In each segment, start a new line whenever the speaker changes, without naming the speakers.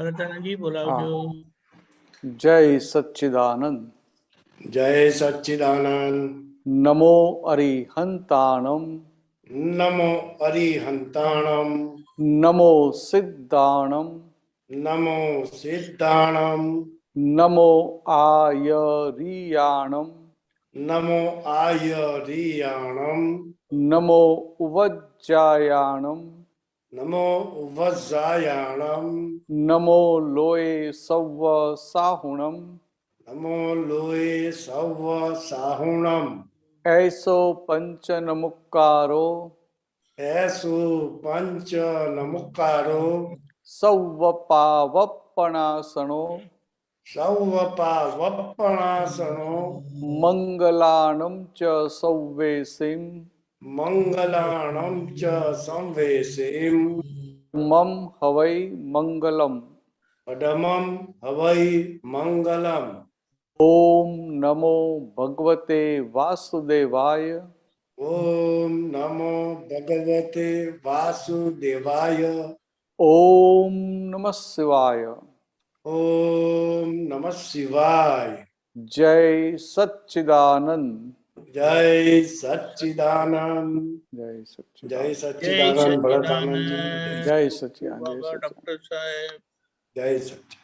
ભરતાનજી બોલાવજો.
જય સચ્ચિદાનંદ.
જય સચ્ચિદાનંદ.
નમો અરિહંતાણમ.
નમો અરિહંતાણમ.
નમો સિદ્ધાણમ.
નમો સિદ્ધાણમ.
નમો આયરિયાણમ.
નમો આયરિયાણમ.
નમો ઉવજ્જાયાણમ.
નમો વજ્જાયાણમ.
નમો લોય સવ્વ સાહુણમ.
નમો લોય સવ્વ સાહુણમ.
એસો પંચન મુક્કારો.
એસુ પંચ નમુકારો.
સવ્વ પાવપણાસણો.
સૌ પાવપણાસણો.
મંગલાણમ ચ સૌવેસીમ.
મંગલાણમ ચ સંવેસીમ.
મમ હવૈ મંગલમ.
પડમમ હવૈ મંગલમ.
ઓમ નમો ભગવતે વાસુદેવાય.
ઓમ નમો ભગવતે વાસુદેવાય.
ઓમ નમઃ શિવાય.
ઓમ નમઃ શિવાય.
જય સચ્ચિદાનંદ.
જય સચ્ચિદાનંદ.
જય
જય
સચ્ચિદાનંદ.
સચ્ચિદાનંદ ભરતાનંદજી.
જય સચ્ચિદાનંદ. જય
બાબા
સચ્ચિદાનંદ.
ડોક્ટર સાહેબ.
જય સચ્ચિદાનંદ.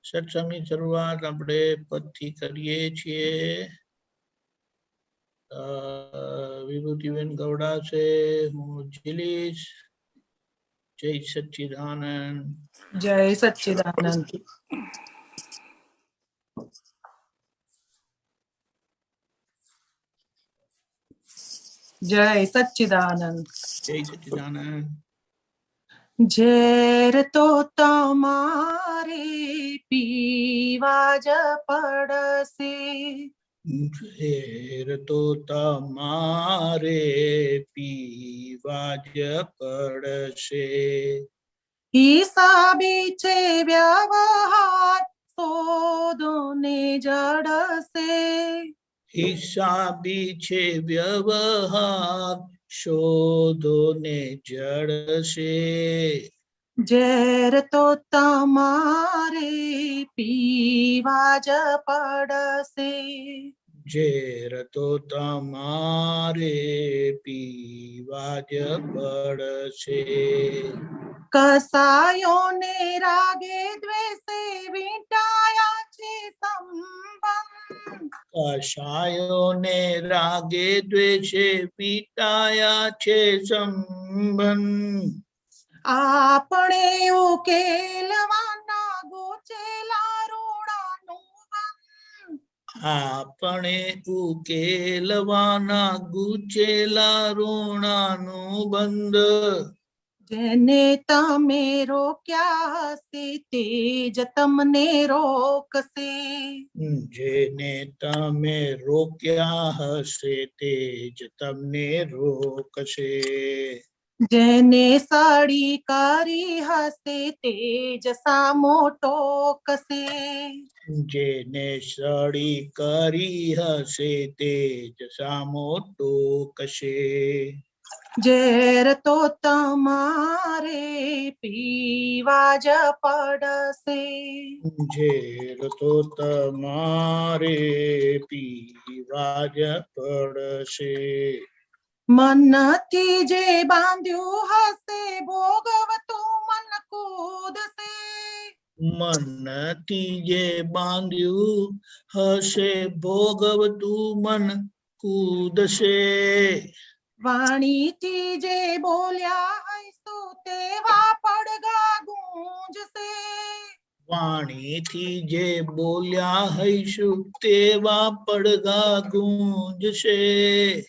સત્સંગની શરૂઆત આપણે પદથી કરીએ છીએ. વિભૂતિબેન ગૌડા છે, હું જીલીશ. જય સચ્ચિદાનંદ.
જય સચ્ચિદાનંદ. જય સચ્ચિદાનંદ.
જય સચ્ચિદાનંદ.
ઝેર તો તમારે પીવા જ પડશે.
ઝેર તો તમારે પીવા જ પડશે.
હિસાબી છે વ્યવહાર શોધો ને જડશે.
હિસાબી છે વ્યવહાર શોધો ને જડશે.
ઝેર તો તમારે પીવા જ પડશે.
ઝેર તો તમારે પીવા જ પડશે.
કસાયોને રાગે દ્વેષે વીંટાયા છે સંબંધ.
કષાયોને રાગે દ્વેષે પીટાયા છે સંબંધ.
આપણે ઉકેલવાના ગોચેલા રૂડાનું બંધ.
આપણે ઉકેલવાના ગુચેલા ઋણાનું બંધ.
જેને તમે રોક્યા હશે તે જ તમને રોકશે.
જેને તમે રોક્યા હશે તે જ તમને રોકશે.
જેને સડી કરી હશે તે જ સામો ટોકશે.
જેને સડી કરી હશે તે જ સામો ટોકશે.
ઝેર તો તમારે પીવા જ પડશે.
ઝેર તો તમારે પીવા જ પડશે.
મનથી જે બાંધ્યું હશે ભોગવતું મન કૂદશે.
મનથી જે બાંધ્યું હશે ભોગવતું મન કૂદશે.
વાણીથી જે બોલ્યા હૈશું તેવા પડઘા ગુંજશે.
વાણીથી જે બોલ્યા હૈશું તેવા પડઘા ગુંજશે.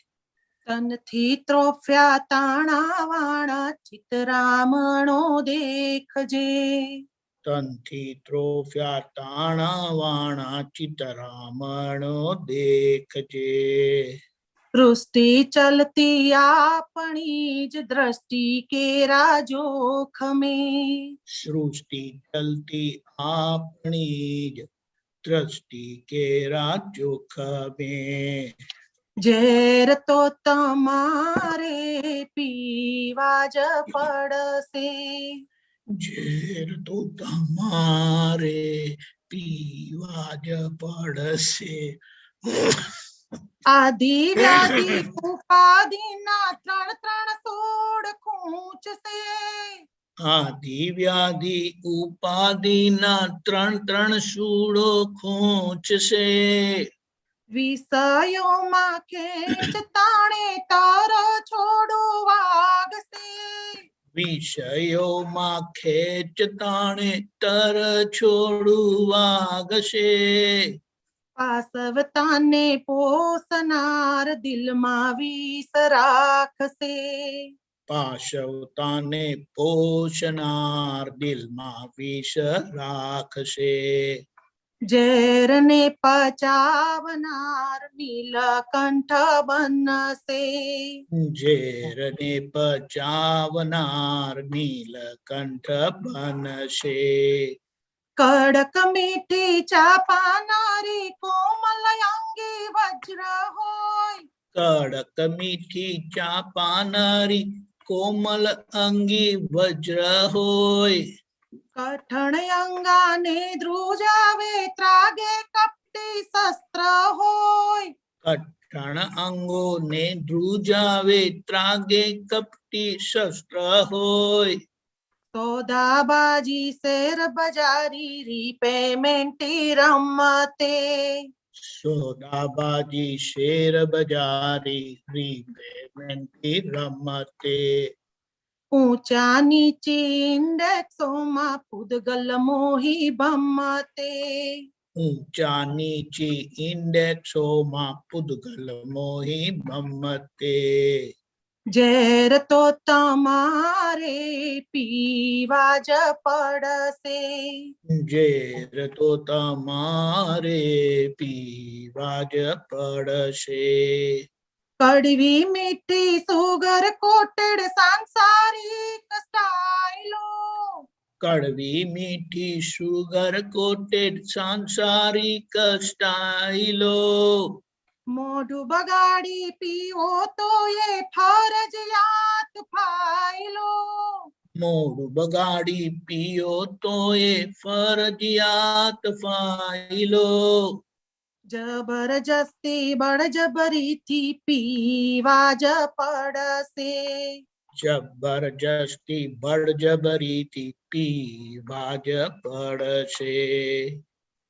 તનથી ત્રોફ્યા તાણા વાણા ચિતરામણો દેખજે.
તનથી ત્રોફ્યા તાણા વાણા ચિતરામણો દેખજે.
સૃષ્ટિ ચલતી આપણી જ દ્રષ્ટિ કેરા જોખમે.
સૃષ્ટિ ચલતી આપણી જ દ્રષ્ટિ કેરા જોખમે.
ઝેર તો તમારે પીવા જ પડશે.
ઝેર તો તમારે પીવા જ પડશે.
આદિ વ્યાધિ ઉપાધિના ત્રણ ત્રણ સોળ ખૂંચશે.
આદિ વ્યાધિ ઉપાધિના ત્રણ ત્રણ સૂળો ખૂંચશે.
વિષયોમાં ખેંચ તાણે તાર છોડું વાગશે.
વિષયોમાં ખેંચ તાણે તર છોડું વાગશે.
પાસવતાને પોસનાર દિલમાં વિષ રાખશે.
પાશવતાને પોષનાર દિલમાં વિષ રાખશે.
ઝેરને પચાવનાર નીલકંઠ બનશે.
ઝેરને પચાવનાર નીલકંઠ બનશે.
કડક મીઠી ચા પાનારી કોમલ અંગી વજ્ર હોય.
કડક મીઠી ચા પાનારી કોમલ અંગી વજ્ર હોય.
કઠણ અંગાને ધ્રુજાવે ત્રાગે કપટી શસ્ત્ર હોય.
કઠણ અંગોને ધ્રુજાવે ત્રાગે કપટી શસ્ત્ર હોય.
સોદાબાજી શેર બજારી રીપેમેન્ટી રમતે.
સોદાબાજી શેર બજારી રીપેમેન્ટની રમતે.
ઊંચા નીચી ઇન્ડેક્સોમાં પૂદગલ મોહી ભમતે.
ઊંચા નીચી ઇન્ડેક્સોમાં પૂદગલ મોહી ભમતે.
ઝેર તો તમારે પીવા જ પડશે.
ઝેર તો તમારે પીવા જ પડશે.
કડવી મીઠી સુગર કોટેડ સાંસારિક સ્ટાઈલો.
કડવી મીઠી સુગર કોટેડ સાંસારિક સ્ટાઈલો.
મોઢું બગાડી પીવો તો એ ફરજિયાત ફાઈલો.
મોઢું બગાડી પીઓ તો એ ફરજિયાત ફાઈલો.
જબરજસ્તી બળજબરીથી પીવા જ પડશે.
જબરજસ્તી બળજબરીથી પીવા જ પડશે.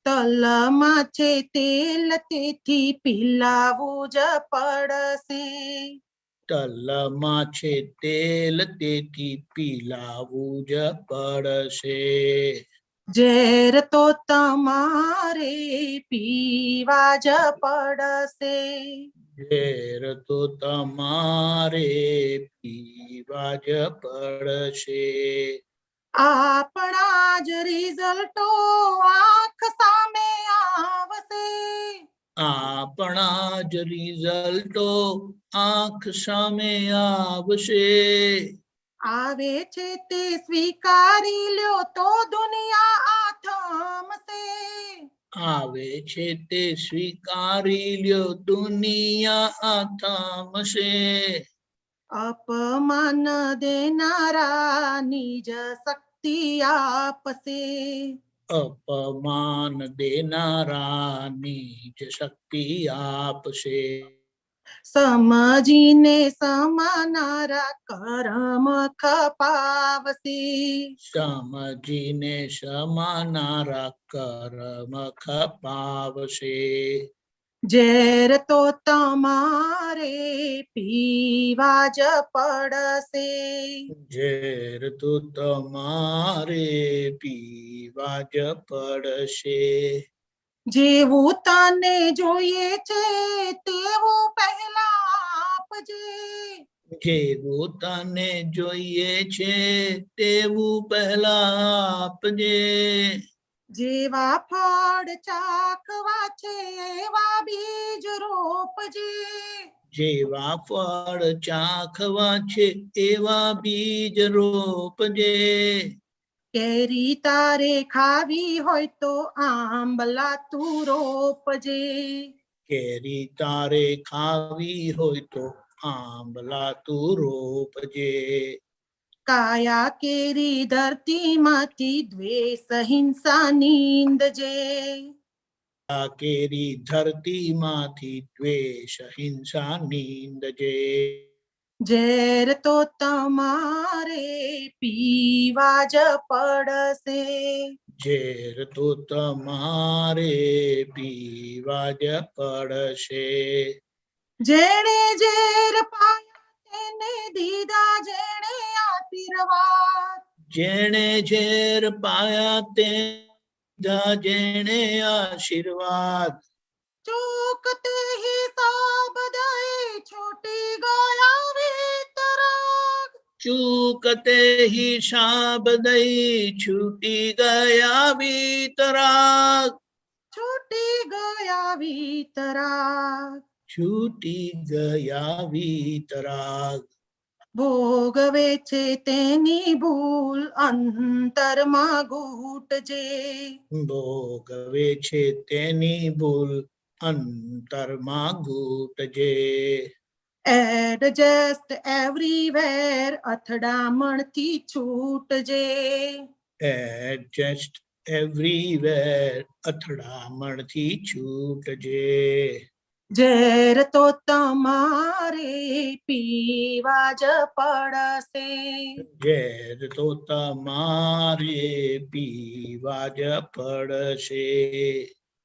તલમાં છે તેલ તેથી પીલાવું જ પડશે.
તલમાં છે તેલ તેથી પીલાવું જ પડશે.
ઝેર તો તમારે પીવા જ પડશે.
ઝેર તો તમારે પીવા જ પડશે.
આપણા જ રિઝલ્ટો આંખ સામે આવશે.
આપણા જ રિઝલ્ટો આંખ સામે આવશે.
આવે છે તે સ્વીકારી લ્યો તો દુનિયા આ થમશે.
આવે છે તે સ્વીકારી લ્યો દુનિયા આ થમશે.
અપમાન દેનારા નિજ શક્તિ આપશે.
અપમાન દેનારાની જ શક્તિ આપશે.
સમજીને સમાનારા કરમ ખપાવશે.
સમજીને સમાનારા કર્મ ખપાવશે.
ઝેર તો તમારે પીવા જ પડશે.
ઝેર તો તમારે પીવા જ પડશે.
જેવું તને જોઈએ છે તેવું પહેલા આપજે.
જેવું તને જોઈએ છે તેવું પહેલા આપજે.
જેવા ફળ ચાખવા છે એવા બીજ રોપજે.
જેવા ફળ ચાખવા છે એવા બીજ રોપજે.
કેરી તારે ખાવી હોય તો આંબલા તું રોપજે.
કેરી તારે ખાવી હોય તો આંબલા તું રોપજે.
કાયા કેરી ધરતીમાંથી દ્વેષ હિંસા નીંદ જે
આ કેરી ધરતીમાંથી દ્વેષ હિંસા નીંદજે.
ઝેર તો તમારે પીવા જ પડશે.
ઝેર તો તમારે પીવા જ પડશે.
જેણે ઝેર પાયા તેને દીધા જેણે આશીર્વાદ.
જેણે ઝેર પાયા તે દીધા જેણે આશીર્વાદ.
ચૂકતે હિસાબ દઈ છૂટી ગયા વિતરાગ.
ચૂકતે હિસાબ દઈ છૂટી ગયા વિતરાગ.
છૂટી ગયા વિતરાગ.
છૂટી ગયા વિતરાગ.
ભોગવે છે તેની ભૂલ અંતરમાં ઘૂંટજે.
ભોગવે છે તેની ભૂલ અંતરમાં ઘૂંટજે.
એડજસ્ટ એવરીવેર અથડામણથી છૂટજે.
એડજસ્ટ એવરીવેર અથડામણથી છૂટજે.
ઝેર તો તમારે પીવા જ પડશે.
ઝેર તો તમારે પીવા જ પડશે.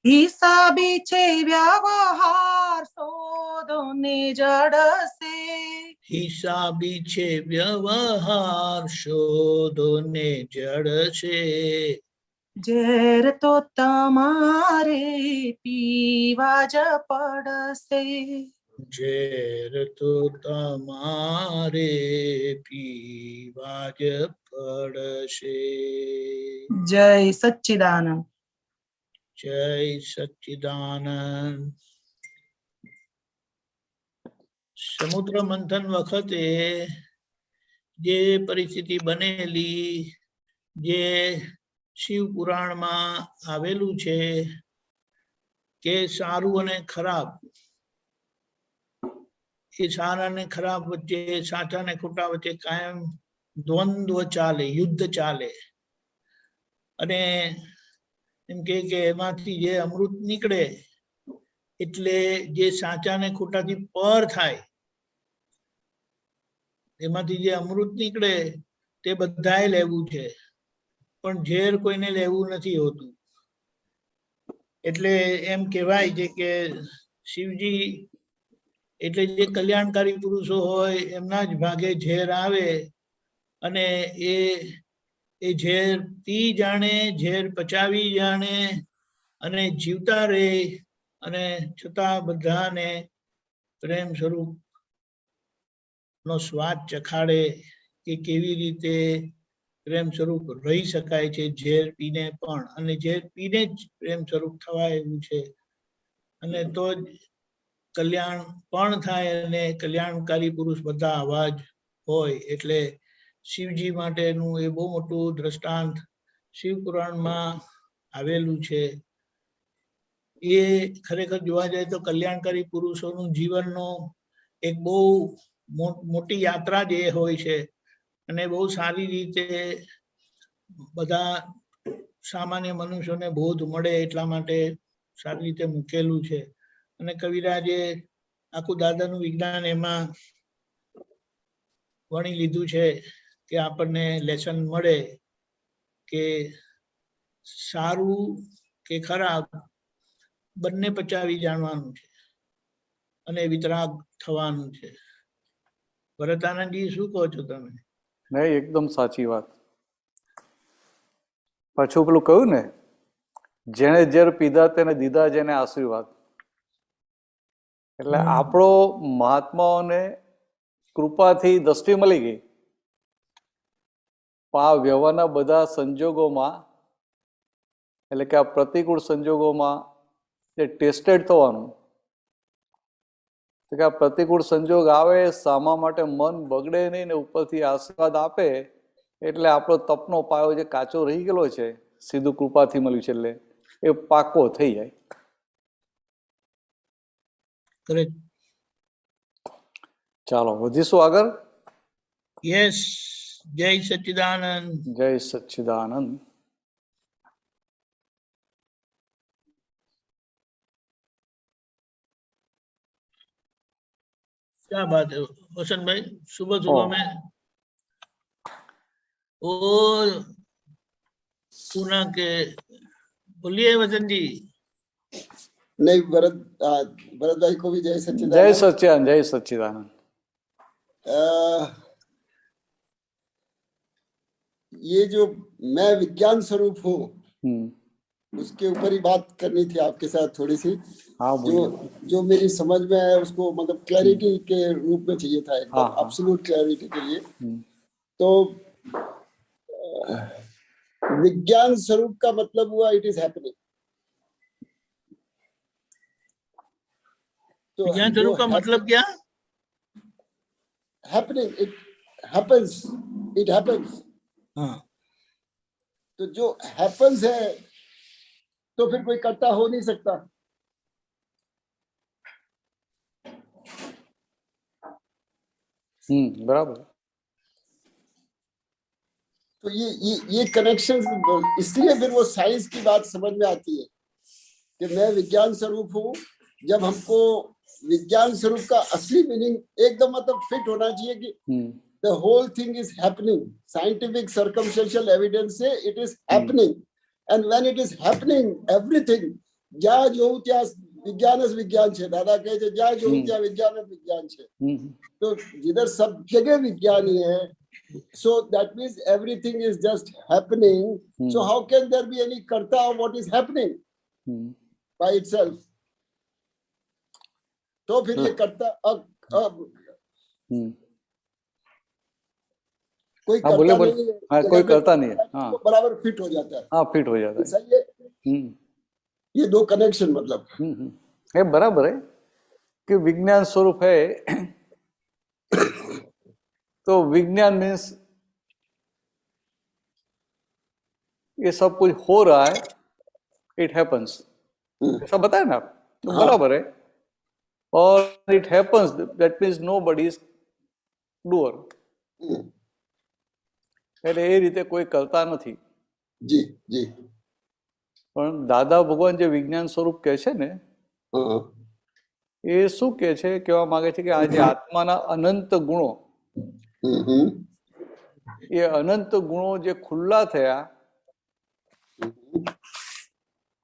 હિસાબી છે વ્યવહાર શોધો ને જડશે.
હિસાબી છે વ્યવહાર શોધો ને જડશે.
ઝેર તો તમારે પીવા જ પડશે.
ઝેર તો તમારે પીવા જ પડશે.
જય સચ્ચિદાનંદ.
જય સચ્ચિદાનંદ. સમુદ્ર મંથન વખતે જે પરિસ્થિતિ બનેલી, જે શિવ પુરાણમાં આવેલું છે કે સારું અને ખરાબ, એ સારા અને ખરાબ વચ્ચે, સાચા અને ખોટા વચ્ચે કાયમ દ્વંદ્વ ચાલે, યુદ્ધ ચાલે. અને એમ કે એમાંથી જે અમૃત નીકળે એટલે જે સાચા ને ખોટાથી પર થાય, એમાંથી જે અમૃત નીકળે તે બધાએ લેવું છે, પણ ઝેર કોઈને લેવું નથી હોતું. એટલે એમ કહેવાય છે કે શિવજી એટલે જે કલ્યાણકારી પુરુષો હોય એમના જ ભાગે ઝેર આવે અને એ ઝેર પી જાણે, ઝેર પચાવી જાણે અને જીવતા રહે અને છતાં બધાને પ્રેમ સ્વરૂપ નો સ્વાદ ચખાડે કે કેવી રીતે પ્રેમ સ્વરૂપ રહી શકાય છે ઝેર પીને પણ. અને ઝેર પીને જ પ્રેમ સ્વરૂપ થવાય એવું છે. અને તો જ કલ્યાણ પણ થાય અને કલ્યાણકારી પુરુષ બધા આવા જ હોય. એટલે શિવજી માટેનું એ બહુ મોટું દ્રષ્ટાંત શિવ પુરાણમાં આવેલું છે. એ ખરેખર જોવા જાય તો કલ્યાણકારી પુરુષોનું જીવનનો એક બહુ મોટી યાત્રા જે હોય છે અને બહુ સારી રીતે બધા સામાન્ય મનુષ્યોને બોધ મળે એટલા માટે સારી રીતે મૂકેલું છે. અને કવિરાજે આખું દાદાનું વિજ્ઞાન એમાં વણી લીધું છે કે આપણને લેસન મળે કે સારું કે ખરાબ બંને પચાવી જાણવાનું છે અને વિતરાગ થવાનું છે. ભરતાનંદજી શું કહો છો તમે?
નહીં, એકદમ સાચી વાત. પાછું પેલું કહ્યું ને, જેને ઝેર પીધા તેને દીધા જેને આશીર્વાદ. એટલે આપણો મહાત્માઓને કૃપાથી દ્રષ્ટિ મળી ગઈ. પણ આ વ્યવહારના બધા સંજોગોમાં, એટલે કે આ પ્રતિકૂળ સંજોગોમાં જે ટેસ્ટેડ થવાનું, કે આ પ્રતિકૂળ સંજોગ આવે, સામા માટે મન બગડે નહીં ને ઉપરથી આશીર્વાદ આપે, એટલે આપણો તપનો પાયો જે કાચો રહી ગયેલો છે, સીધું કૃપાથી મળ્યું છે એટલે એ પાકો થઈ જાય. ચાલો વધીશું આગળ.
યસ. जय सच्चिदानंद।
जय सच्चिदानंद।
क्या बात है वसंत भाई, सुबह
ओ।
सुबह में और पूना के, बोलिए वसंत जी।
नहीं, भरत भाई को भी जय
जय
सच्चिदानंद।
सच्चिदानंद, जय सच्चिदानंद।
ये जो मैं विज्ञान स्वरूप हूँ,
हम्म।
उसके ऊपर ही बात करनी थी आपके साथ थोड़ी सी।
हाँ
जो
बोलिए।
जो मेरी समझ में है उसको मतलब क्लैरिटी के रूप में चाहिए था,
हाँ,
एकदम
हाँ।
एब्सोल्यूट क्लैरिटी के लिए।
हम्म।
तो विज्ञान स्वरूप का मतलब हुआ इट इज हैपनिंग। तो
विज्ञान
जो
स्वरूप का मतलब क्या?
Happening, it happens, it happens.
हाँ,
तो जो हैपेंस है तो फिर कोई करता हो नहीं सकता।
बराबर।
तो ये कनेक्शन, इसलिए फिर वो साइंस की बात समझ में आती है कि मैं विज्ञान स्वरूप हूँ। जब हमको विज्ञान स्वरूप का असली मीनिंग एकदम मतलब फिट होना चाहिए कि the whole thing is happening, scientific circumstantial evidence से it is happening, and when it is happening everything, જ્યાં જોઉં ત્યાં વિજ્ઞાન જ વિજ્ઞાન છે। દાદા કહે છે જ્યાં જોઉં ત્યાં વિજ્ઞાન જ વિજ્ઞાન છે। તો जिधर सब जगह विज्ञान ही है, so that means everything is just happening. So how can there be any karta of what is happening by itself? तो फिर ये करता अब कोई
हाँ,
करता
बोले
नहीं है।
हाँ, कोई करता नहीं है। हाँ,
तो बराबर फिट हो जाता है।
हाँ, फिट हो जाता है।
सही है। ये दो कनेक्शन मतलब
ये बराबर है कि विज्ञान स्वरूप है। तो विज्ञान मीन्स ये सब कुछ हो रहा है, इट हैपन्स, ऐसा बताया ना आप, तो
हाँ।
बराबर है। और it happens that means nobody is doer, એટલે એ રીતે કોઈ કરતા નથી।
जी जी।
પણ દાદા ભગવાન જે વિજ્ઞાન સ્વરૂપ કહે છે ને, એ શું કહે છે, કહેવા માંગે છે કે આ જે આત્માના અનંત ગુણો, એ અનંત ગુણો જે ખુલ્લા થયા,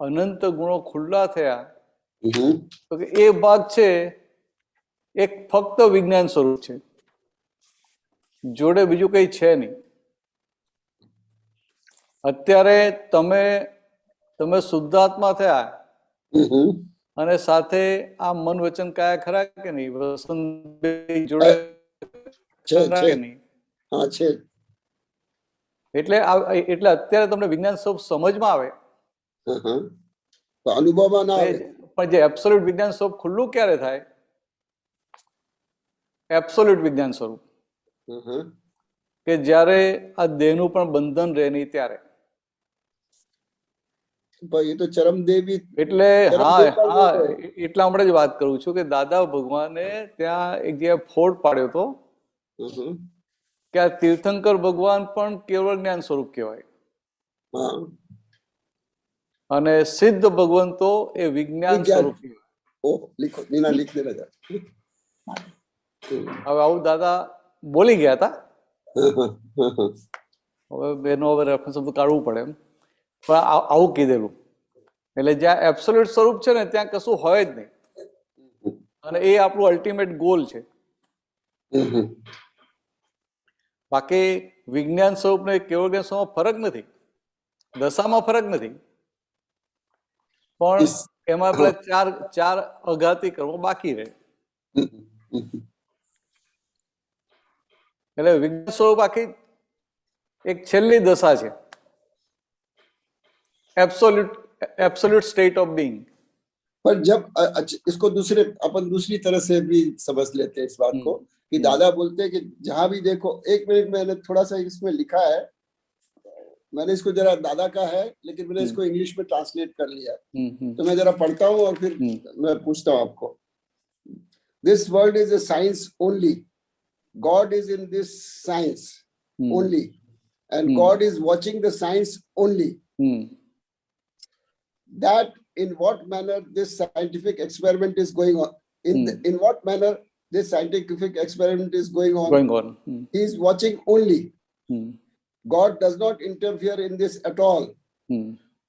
અનંત ગુણો ખુલ્લા થયા, તો કે એ ભાગ છે એક ફક્ત વિજ્ઞાન સ્વરૂપ છે, જોડે બીજું કઈ છે નહીં। અત્યારે તમે તમે શુદ્ધાત્મા થયા અને સાથે આ મન વચન કાયા ખરા કે નહીં, વસંતભાઈ જોડે ખરા કે નહીં?
हाँ છે।
એટલે અત્યારે તમને વિજ્ઞાન સ્વરૂપ સમજમાં આવે,
અનુભવમાં ના આવે।
પણ જે એબ્સોલ્યુટ વિજ્ઞાન સ્વરૂપ ખુલ્લું ક્યારે થાય? એબ્સોલ્યુટ વિજ્ઞાન સ્વરૂપ કે જ્યારે આ દેહનું પણ બંધન રહે નહીં ત્યારે।
ये तो चरम देवी,
એટલે હા હા, એટલા હમણાં જ વાત કરું છું કે દાદા ભગવાને ત્યાં એક જગ્યાએ ફોડ પાડ્યો હતો કે આ તીર્થંકર ભગવાન પણ કેવળ જ્ઞાન સ્વરૂપ કહેવાય અને સિદ્ધ ભગવંતો એ વિજ્ઞાન સ્વરૂપ કહેવાય।
ओ लिखो, नीना लिख देना जा।
હવે આવું દાદા બોલી ગયા હતા, હવે એનો હવે રેફરન્સ બધું કાઢવું પડે એમ, પણ આવું કીધેલું। એટલે જ્યાં એબ્સોલ્યુટ સ્વરૂપ છે ને ત્યાં કશું હોય જ નહીં, અને એ આપણું અલ્ટિમેટ ગોલ છે। બાકી વિજ્ઞાન સ્વરૂપ ને કેવળ જ્ઞાન સ્વરૂપમાં ફરક નથી, દશામાં ફરક નથી, પણ એમાં પેલા ચાર અઘાતી કર્મો બાકી રહે। એટલે વિજ્ઞાન સ્વરૂપ આખી એક છેલ્લી દશા છે, एब्सोल्यूट स्टेट ऑफ बीइंग।
पर जब इसको अपन दूसरी तरह से भी समझ लेते हैं इस बात को कि दादा बोलते हैं कि जहां भी देखो, एक मिनट मैंने थोड़ा सा इसमें लिखा है, मैंने इसको जरा दादा का है लेकिन मैंने इसको इंग्लिश में ट्रांसलेट कर लिया, तो मैं जरा पढ़ता हूँ और फिर मैं पूछता हूँ आपको। This world is a science only, God is in this science, only, and
Hmm.
God is watching the science only. That in what manner this scientific experiment is going on, in what manner this scientific experiment is going on, he is watching only. God does not interfere in this at all.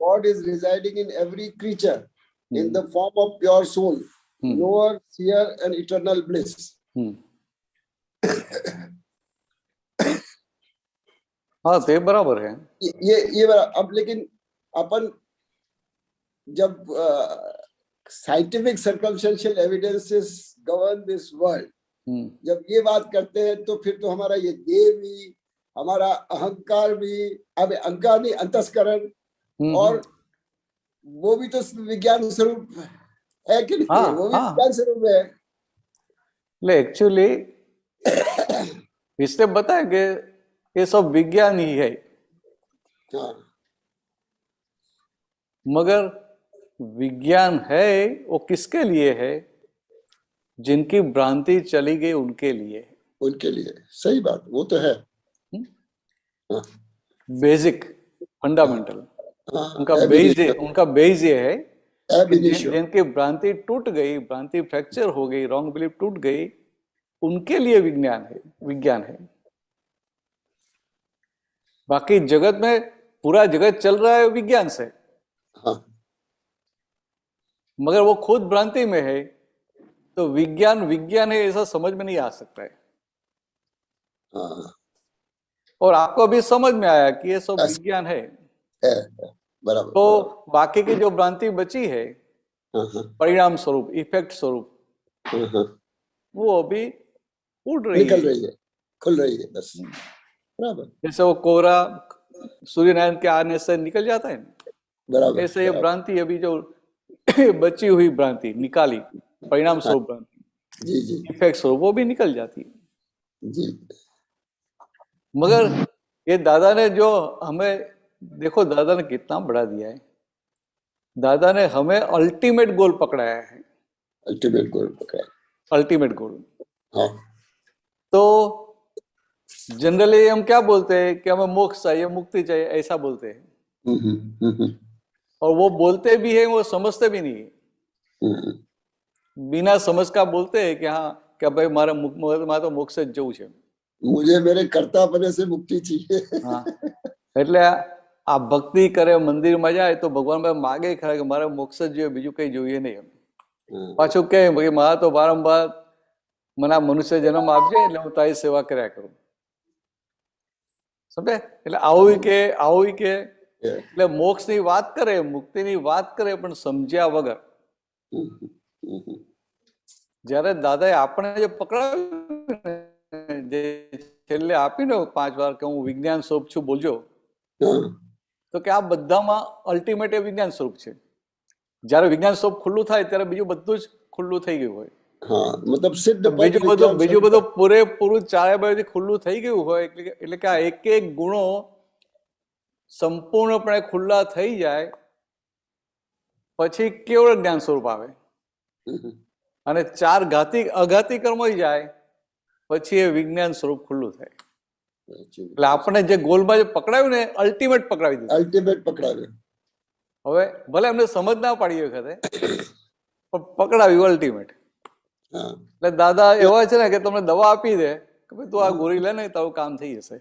God is residing in every creature in the form of pure soul, knower, seer, and eternal bliss.
हाँ ते बराबर है.
ये अब लेकिन अपन जब scientific circumstantial evidences govern this world, जब ये बात करते हैं तो फिर तो हमारा ये देह भी, हमारा अहंकार भी, अब अहंकार नहीं अंतस्करण, और वो भी तो विज्ञान स्वरूप है कि नहीं?
हाँ,
वो भी
हाँ.
विज्ञान स्वरूप है.
एक्चुअली इसने बताया कि ये सब विज्ञान ही है.
हाँ.
मगर विज्ञान है वो किसके लिए है? जिनकी भ्रांति चली गई उनके लिए.
उनके लिए सही बात, वो तो है.
बेसिक फंडामेंटल
हाँ,
उनका बेस ये है कि
initio.
जिनकी भ्रांति टूट गई, भ्रांति फ्रैक्चर हो गई, रॉन्ग बिलीफ टूट गई, उनके लिए विज्ञान है. बाकी जगत में पूरा जगत चल रहा है विज्ञान से.
हाँ.
मगर वो खुद भ्रांति में है तो विज्ञान है ऐसा समझ में नहीं आ सकता है.
हाँ.
और आपको अभी समझ में आया कि ये सब विज्ञान है.
बराबर.
तो बाकी की जो भ्रांति बची है परिणाम स्वरूप, इफेक्ट स्वरूप, वो अभी उड़ रही
निकल रही है, खुल रही है बस. बराबर.
जैसे वो कोहरा सूर्यनारायण के आने से निकल जाता है,
बराबर.
ऐसे ये भ्रांति अभी जो बची हुई भ्रांति निकाली, परिणाम स्वरूप भ्रांति,
जी जी
इफेक्ट स्वरूप, वो भी निकल जाती है.
जी.
मगर ये दादा ने जो हमें, देखो दादा ने कितना बड़ा दिया है. दादा ने हमें अल्टीमेट गोल पकड़ाया है.
अल्टीमेट गोल पकड़ा.
Ultimate goal.
हाँ.
तो जनरली हम क्या बोलते हैं कि हमें मोक्ष चाहिए, मुक्ति चाहिए, ऐसा बोलते हैं. और वो बोलते भी है, वो समझते भी नहीं है. बिना समझ का बोलते हैं कि हाँ क्या भाई मारे तो मोक्ष જ જવું છે.
मुझे मेरे कर्तापने से मुक्ति चाहिए.
हाँ. એટલે આ ભક્તિ કરે, મંદિરમાં જાય તો ભગવાન ભાઈ માગે ખરા કે મારે મોક્ષ જ જોઈએ, બીજું કઈ જોઈએ નહીં. પાછું કે ભાઈ મારા તો વારંવાર મને આ મનુષ્ય જન્મ આપજે એટલે હું તારી સેવા કર્યા કરું. સમજે? એટલે આવું કે એટલે મોક્ષની વાત કરે, મુક્તિની વાત કરે, પણ સમજ્યા વગર. જ્યારે દાદાએ આપણે જે પકડાવ્યું, જે છેલ્લે આપીને 5 વાર કે હું વિજ્ઞાન સ્વરૂપ છું બોલજો, તો કે આ બધામાં અલ્ટિમેટ વિજ્ઞાન સ્વરૂપ છે. જ્યારે વિજ્ઞાન સ્વરૂપ ખુલ્લું થાય ત્યારે બીજું બધું જ ખુલ્લું થઈ ગયું હોય.
हाँ, मतलब सिद्ध
બીજું બધું પૂરેપૂરું ચારે બાજુથી ખુલ્લું થઈ ગયું હોય. એટલે કે આ એક ગુણો સંપૂર્ણપણે ખુલ્લા થઈ જાય પછી કેવળ જ્ઞાન સ્વરૂપ આવે. અને 4 અઘાતી કર્મો જાય પછી એ વિજ્ઞાન સ્વરૂપ ખુલ્લું થાય. એટલે આપણે જે ગોલમાં જે પકડાવ્યું ને, અલ્ટિમેટ પકડાવી દીધું.
अल्टीमेट पकड़ावे.
હવે ભલે એમને સમજ ના પાડી વખતે પણ પકડાવ્યું અલ્ટિમેટ. એટલે દાદા એવા છે ને કે તમને દવા આપી દે કે ભાઈ તું આ ગોળી લે ને તારું કામ થઈ જશે.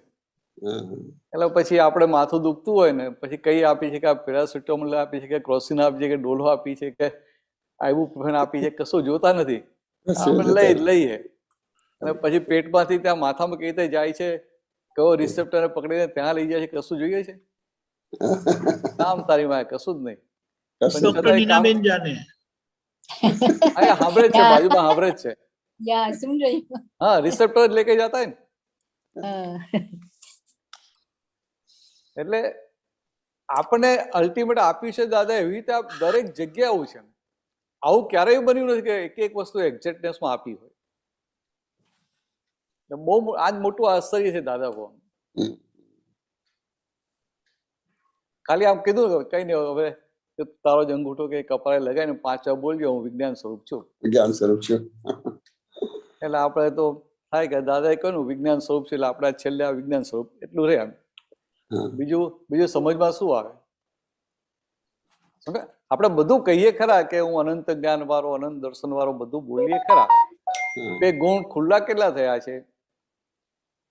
એટલે પછી આપણે માથું દુખતું હોય ને પછી કઈ આપી છે કે આ પેરાસિટામોલ આપી છે કે ક્રોસિન આપી છે કે ડોલો આપી છે કે આઈબુપ્રોફેન આપી છે, કશું જોતા નથી. આપણે લઈએ અને પછી પેટમાંથી ત્યાં માથામાં કઈ રીતે જાય છે, કયો રિસેપ્ટરને પકડીને ત્યાં લઈ જાય છે, કશું જોઈએ છે? કામ તારી માં કશું જ નહીં.
ડોક્ટર નીનાબેન જાને
સાંભળે જ છે, બાજુમાં સાંભળે જ છે. હા, રિસેપ્ટર જ લેકે જતા ને. એટલે આપણે અલ્ટિમેટ આપ્યું છે દાદા, એવી રીતે દરેક જગ્યાએ આવું છે. આવું ક્યારેય બન્યું નથી કે એક વસ્તુ એક્ઝેક્ટનેસમાં આપી હોય. બહુ આજ મોટું આશ્ચર્ય છે દાદા બહુ. ખાલી આમ કીધું કઈ નહીં, હવે તારો જ અંગૂઠો કે કપાળે લગાવીને 5 વાર બોલજો હું વિજ્ઞાન સ્વરૂપ છું.
विज्ञान स्वरूप છું.
એટલે આપણે તો થાય કે દાદાએ કહ્યું વિજ્ઞાન સ્વરૂપ છે એટલે આપણા છેલ્લે આ વિજ્ઞાન સ્વરૂપ એટલું રહે એમ. બીજું સમજમાં શું આવે? આપણે બધું કહીએ ખરા કે હું અનંત જ્ઞાન વાળો, અનંત દર્શન વાળો બધું બોલીએ ખરા. બે ગુણ ખુલ્લા કેટલા થયા છે?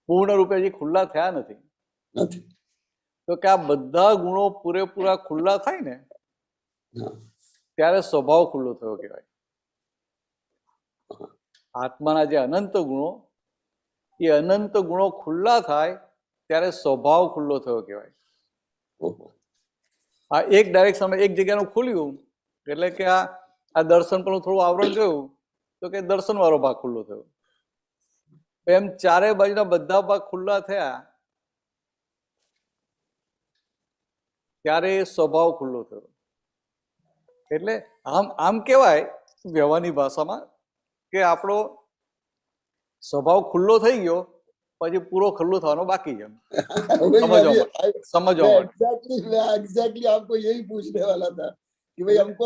પૂર્ણ રૂપે હજી ખુલ્લા થયા નથી. તો કે આ બધા ગુણો પૂરેપૂરા ખુલ્લા થાય ને ત્યારે સ્વભાવ ખુલ્લો થયો કહેવાય. આત્માના જે અનંત ગુણો, એ અનંત ગુણો ખુલ્લા થાય ત્યારે સ્વભાવ ખુલ્લો થયો કહેવાય. આ એક ડાયરેક્શન એક જગ્યાનું ખુલ્યું એટલે કે આ દર્શન પર થોડું આવરણ જોયું તો કે દર્શન વાળો ભાગ ખુલ્લો થયો. એમ ચારે બાજુના બધા ભાગ ખુલ્લા થયા ત્યારે સ્વભાવ ખુલ્લો થયો. એટલે આમ કહેવાય વ્યવહારની ભાષામાં કે આપણો સ્વભાવ ખુલ્લો થઈ ગયો પછી પૂરો ખુલ્લો થવાનો બાકી છે. समझो
एग्जैक्टली आपको यही पूछने वाला था कि भाई हमको